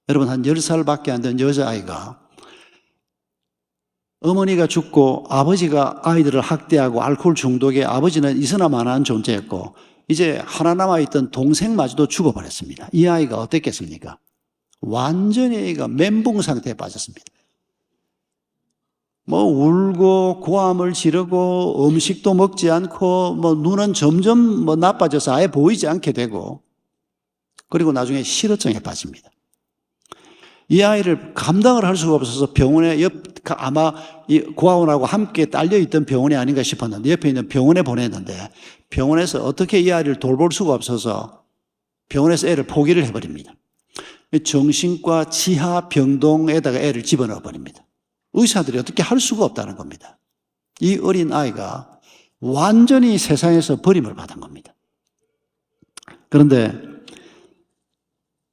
여러분 한 10살밖에 안 된 여자아이가 어머니가 죽고 아버지가 아이들을 학대하고 알코올 중독에 아버지는 있으나마나한 존재였고 이제 하나 남아있던 동생마저도 죽어버렸습니다. 이 아이가 어땠겠습니까? 완전히 애가 멘붕 상태에 빠졌습니다. 울고 고함을 지르고 음식도 먹지 않고 눈은 점점 나빠져서 아예 보이지 않게 되고 그리고 나중에 실어증에 빠집니다. 이 아이를 감당을 할 수가 없어서 병원에 아마 이 고아원하고 함께 딸려있던 병원이 아닌가 싶었는데 옆에 있는 병원에 보냈는데 병원에서 어떻게 이 아이를 돌볼 수가 없어서 병원에서 애를 포기를 해버립니다. 정신과 지하 병동에다가 애를 집어넣어 버립니다. 의사들이 어떻게 할 수가 없다는 겁니다. 이 어린 아이가 완전히 세상에서 버림을 받은 겁니다. 그런데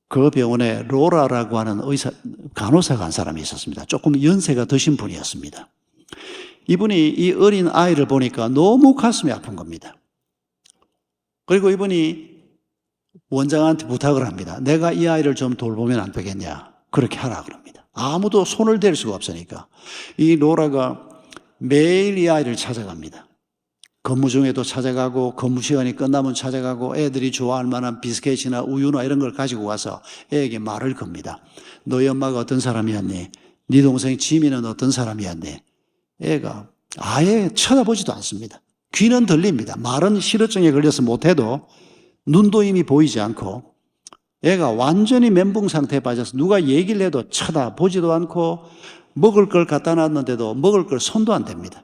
그 병원에 로라라고 하는 간호사가 한 사람이 있었습니다. 조금 연세가 드신 분이었습니다. 이분이 이 어린 아이를 보니까 너무 가슴이 아픈 겁니다. 그리고 이분이 원장한테 부탁을 합니다. 내가 이 아이를 좀 돌보면 안 되겠냐? 그렇게 하라 그럽니다. 아무도 손을 댈 수가 없으니까 이 로라가 매일 이 아이를 찾아갑니다. 근무 중에도 찾아가고 근무 시간이 끝나면 찾아가고 애들이 좋아할 만한 비스켓이나 우유나 이런 걸 가지고 와서 애에게 말을 겁니다. 너희 엄마가 어떤 사람이었니? 네 동생 지미는 어떤 사람이었니? 애가 아예 쳐다보지도 않습니다. 귀는 들립니다. 말은 실어증에 걸려서 못해도 눈도 이미 보이지 않고 애가 완전히 멘붕 상태에 빠져서 누가 얘기를 해도 쳐다보지도 않고 먹을 걸 갖다 놨는데도 먹을 걸 손도 안 댑니다.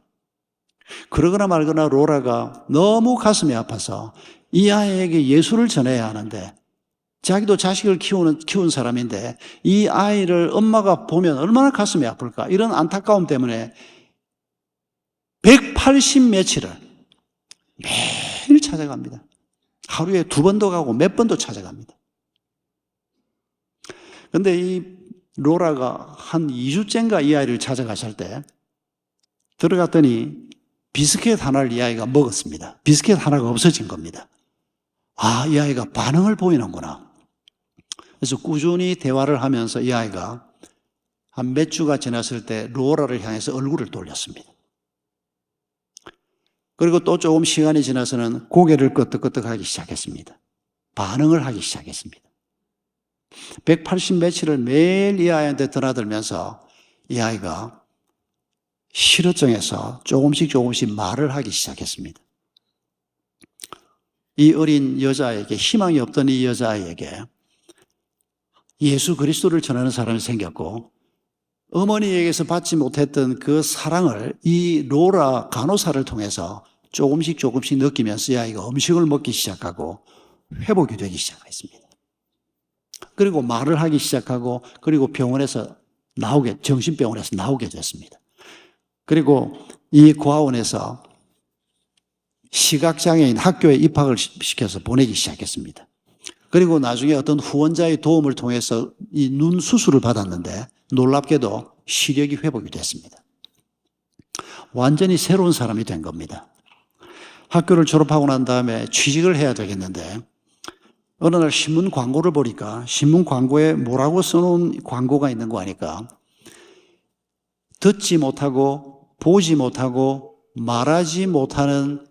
그러거나 말거나 로라가 너무 가슴이 아파서 이 아이에게 예수를 전해야 하는데 자기도 자식을 키운 사람인데 이 아이를 엄마가 보면 얼마나 가슴이 아플까 이런 안타까움 때문에 180 며칠을 매일 찾아갑니다. 하루에 2번도 가고 몇 번도 찾아갑니다. 그런데 이 로라가 한 2주째인가 이 아이를 찾아가실 때 들어갔더니 비스켓 하나를 이 아이가 먹었습니다. 비스켓 하나가 없어진 겁니다. 아, 이 아이가 반응을 보이는구나. 그래서 꾸준히 대화를 하면서 이 아이가 한 몇 주가 지났을 때 로라를 향해서 얼굴을 돌렸습니다. 그리고 또 조금 시간이 지나서는 고개를 끄덕끄덕하기 시작했습니다. 반응을 하기 시작했습니다. 180 며칠을 매일 이 아이한테 드나들면서 이 아이가 실어증에서 조금씩 말을 하기 시작했습니다. 이 어린 여자에게 희망이 없던 이 여자아이에게 예수 그리스도를 전하는 사람이 생겼고, 어머니에게서 받지 못했던 그 사랑을 이 로라 간호사를 통해서 조금씩 느끼면서 이 아이가 음식을 먹기 시작하고 회복이 되기 시작했습니다. 그리고 말을 하기 시작하고, 그리고 정신병원에서 나오게 됐습니다. 그리고 이 고아원에서 시각장애인 학교에 입학을 시켜서 보내기 시작했습니다. 그리고 나중에 어떤 후원자의 도움을 통해서 이 눈 수술을 받았는데 놀랍게도 시력이 회복이 됐습니다. 완전히 새로운 사람이 된 겁니다. 학교를 졸업하고 난 다음에 취직을 해야 되겠는데 어느 날 신문 광고를 보니까 신문 광고에 뭐라고 써놓은 광고가 있는 거 아니까 듣지 못하고 보지 못하고 말하지 못하는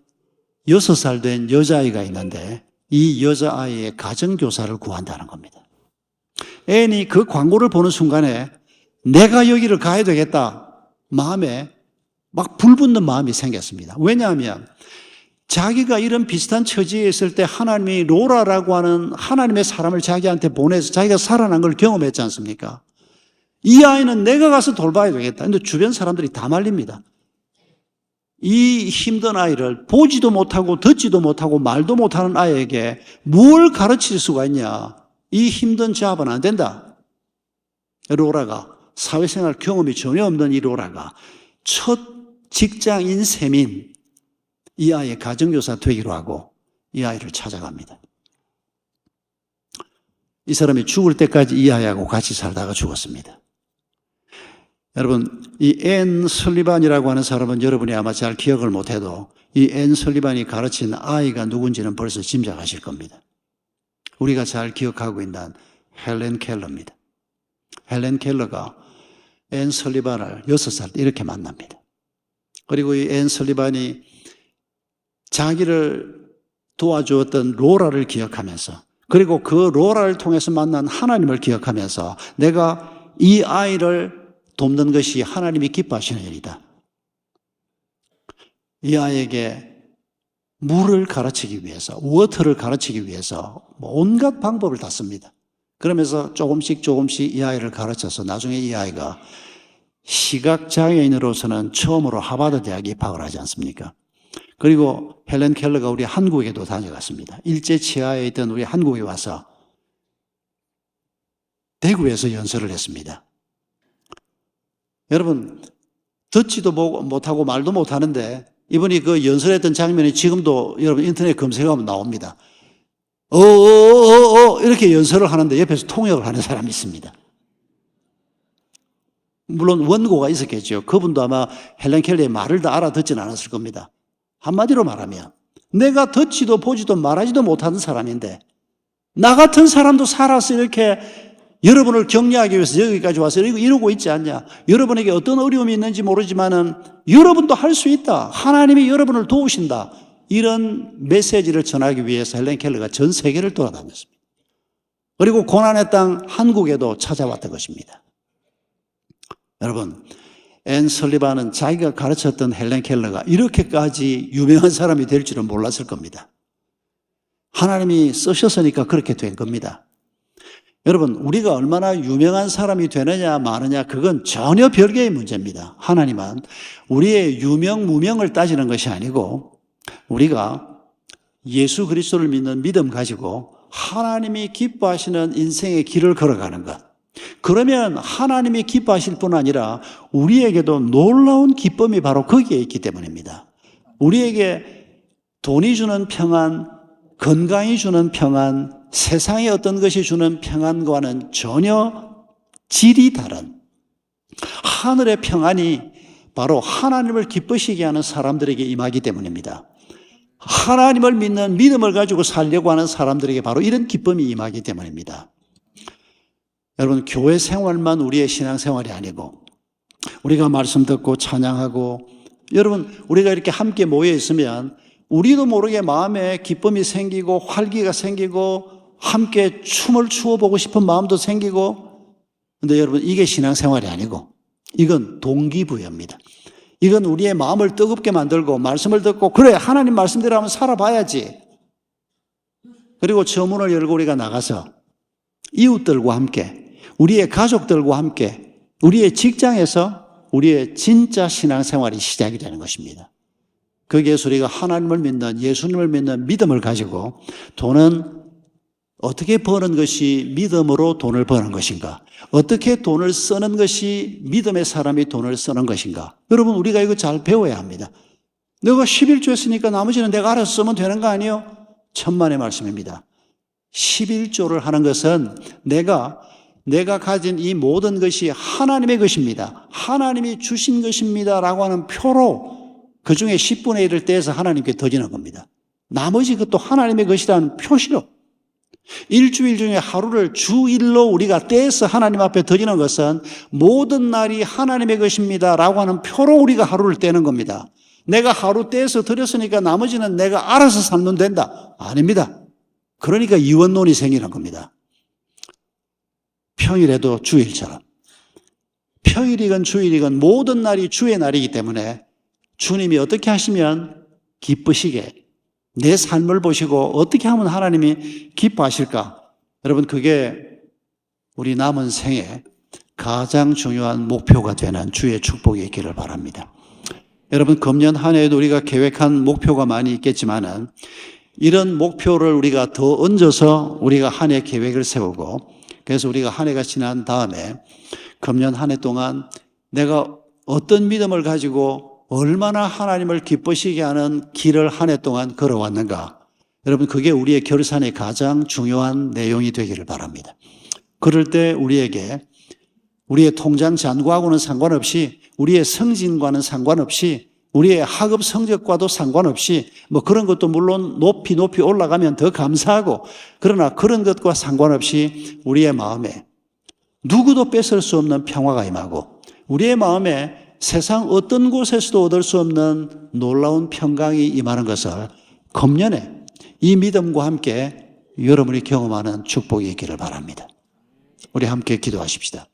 6살 된 여자아이가 있는데 이 여자아이의 가정교사를 구한다는 겁니다. 애인이 그 광고를 보는 순간에 내가 여기를 가야 되겠다 마음에 막 불붙는 마음이 생겼습니다. 왜냐하면 자기가 이런 비슷한 처지에 있을 때 하나님이 로라라고 하는 하나님의 사람을 자기한테 보내서 자기가 살아난 걸 경험했지 않습니까? 이 아이는 내가 가서 돌봐야 되겠다. 근데 주변 사람들이 다 말립니다. 이 힘든 아이를 보지도 못하고 듣지도 못하고 말도 못하는 아이에게 뭘 가르칠 수가 있냐. 이 힘든 잡은 안 된다. 로라가 사회생활 경험이 전혀 없는 이 로라가 첫 직장인 셈인 이 아이의 가정교사 되기로 하고 이 아이를 찾아갑니다. 이 사람이 죽을 때까지 이 아이하고 같이 살다가 죽었습니다. 여러분, 이 앤 설리반이라고 하는 사람은 여러분이 아마 잘 기억을 못해도 이 앤 설리반이 가르친 아이가 누군지는 벌써 짐작하실 겁니다. 우리가 잘 기억하고 있는 헬렌 켈러입니다. 헬렌 켈러가 앤 설리반을 6살 때 이렇게 만납니다. 그리고 이 앤 설리반이 자기를 도와주었던 로라를 기억하면서 그리고 그 로라를 통해서 만난 하나님을 기억하면서 내가 이 아이를 돕는 것이 하나님이 기뻐하시는 일이다. 이 아이에게 물을 가르치기 위해서, 워터를 가르치기 위해서 온갖 방법을 다 씁니다. 그러면서 조금씩 이 아이를 가르쳐서 나중에 이 아이가 시각장애인으로서는 처음으로 하버드 대학에 입학을 하지 않습니까? 그리고 헬렌 켈러가 우리 한국에도 다녀갔습니다. 일제 치하에 있던 우리 한국에 와서 대구에서 연설을 했습니다. 여러분, 듣지도 못하고 말도 못하는데 이분이 그 연설했던 장면이 지금도 여러분 인터넷 검색하면 나옵니다. 이렇게 연설을 하는데 옆에서 통역을 하는 사람이 있습니다. 물론 원고가 있었겠죠. 그분도 아마 헬렌 켈러의 말을 다 알아듣지는 않았을 겁니다. 한마디로 말하면 내가 듣지도 보지도 말하지도 못하는 사람인데 나 같은 사람도 살아서 이렇게 여러분을 격려하기 위해서 여기까지 와서 이러고 있지 않냐. 여러분에게 어떤 어려움이 있는지 모르지만은 여러분도 할 수 있다. 하나님이 여러분을 도우신다. 이런 메시지를 전하기 위해서 헬렌 켈러가 전 세계를 돌아다녔습니다. 그리고 고난의 땅 한국에도 찾아왔던 것입니다. 여러분, 앤 설리반은 자기가 가르쳤던 헬렌 켈러가 이렇게까지 유명한 사람이 될 줄은 몰랐을 겁니다. 하나님이 쓰셨으니까 그렇게 된 겁니다. 여러분, 우리가 얼마나 유명한 사람이 되느냐 마느냐 그건 전혀 별개의 문제입니다. 하나님은 우리의 유명 무명을 따지는 것이 아니고 우리가 예수 그리스도를 믿는 믿음 가지고 하나님이 기뻐하시는 인생의 길을 걸어가는 것. 그러면 하나님이 기뻐하실 뿐 아니라 우리에게도 놀라운 기쁨이 바로 거기에 있기 때문입니다. 우리에게 돈이 주는 평안, 건강이 주는 평안, 세상의 어떤 것이 주는 평안과는 전혀 질이 다른 하늘의 평안이 바로 하나님을 기쁘시게 하는 사람들에게 임하기 때문입니다. 하나님을 믿는 믿음을 가지고 살려고 하는 사람들에게 바로 이런 기쁨이 임하기 때문입니다. 여러분, 교회 생활만 우리의 신앙생활이 아니고 우리가 말씀 듣고 찬양하고 여러분, 우리가 이렇게 함께 모여 있으면 우리도 모르게 마음에 기쁨이 생기고 활기가 생기고 함께 춤을 추어보고 싶은 마음도 생기고 근데 여러분, 이게 신앙생활이 아니고 이건 동기부여입니다. 이건 우리의 마음을 뜨겁게 만들고 말씀을 듣고 그래, 하나님 말씀대로 한번 살아봐야지. 그리고 저 문을 열고 우리가 나가서 이웃들과 함께, 우리의 가족들과 함께, 우리의 직장에서 우리의 진짜 신앙생활이 시작이 되는 것입니다. 거기에서 우리가 하나님을 믿는, 예수님을 믿는 믿음을 가지고 돈은 어떻게 버는 것이 믿음으로 돈을 버는 것인가? 어떻게 돈을 쓰는 것이 믿음의 사람이 돈을 쓰는 것인가? 여러분, 우리가 이거 잘 배워야 합니다. 내가 11조 했으니까 나머지는 내가 알아서 쓰면 되는 거 아니에요? 천만의 말씀입니다. 11조를 하는 것은 내가 가진 이 모든 것이 하나님의 것입니다. 하나님이 주신 것입니다. 라고 하는 표로 그 중에 10분의 1을 떼서 하나님께 드리는 겁니다. 나머지 그것도 하나님의 것이라는 표시로. 일주일 중에 하루를 주일로 우리가 떼서 하나님 앞에 드리는 것은 모든 날이 하나님의 것입니다. 라고 하는 표로 우리가 하루를 떼는 겁니다. 내가 하루 떼서 드렸으니까 나머지는 내가 알아서 살면 된다. 아닙니다. 그러니까 이원론이 생기는 겁니다. 평일에도 주일처럼. 평일이건 주일이건 모든 날이 주의 날이기 때문에 주님이 어떻게 하시면 기쁘시게 내 삶을 보시고 어떻게 하면 하나님이 기뻐하실까? 여러분, 그게 우리 남은 생에 가장 중요한 목표가 되는 주의 축복이 있기를 바랍니다. 여러분, 금년 한 해에도 우리가 계획한 목표가 많이 있겠지만은 이런 목표를 우리가 더 얹어서 우리가 한 해 계획을 세우고, 그래서 우리가 한 해가 지난 다음에 금년 한 해 동안 내가 어떤 믿음을 가지고 얼마나 하나님을 기쁘시게 하는 길을 한 해 동안 걸어왔는가. 여러분, 그게 우리의 결산의 가장 중요한 내용이 되기를 바랍니다. 그럴 때 우리에게 우리의 통장 잔고하고는 상관없이, 우리의 성진과는 상관없이, 우리의 학업 성적과도 상관없이, 뭐 그런 것도 물론 높이 올라가면 더 감사하고, 그러나 그런 것과 상관없이 우리의 마음에 누구도 뺏을 수 없는 평화가 임하고, 우리의 마음에 세상 어떤 곳에서도 얻을 수 없는 놀라운 평강이 임하는 것을 금년에 이 믿음과 함께 여러분이 경험하는 축복이 있기를 바랍니다. 우리 함께 기도하십시다.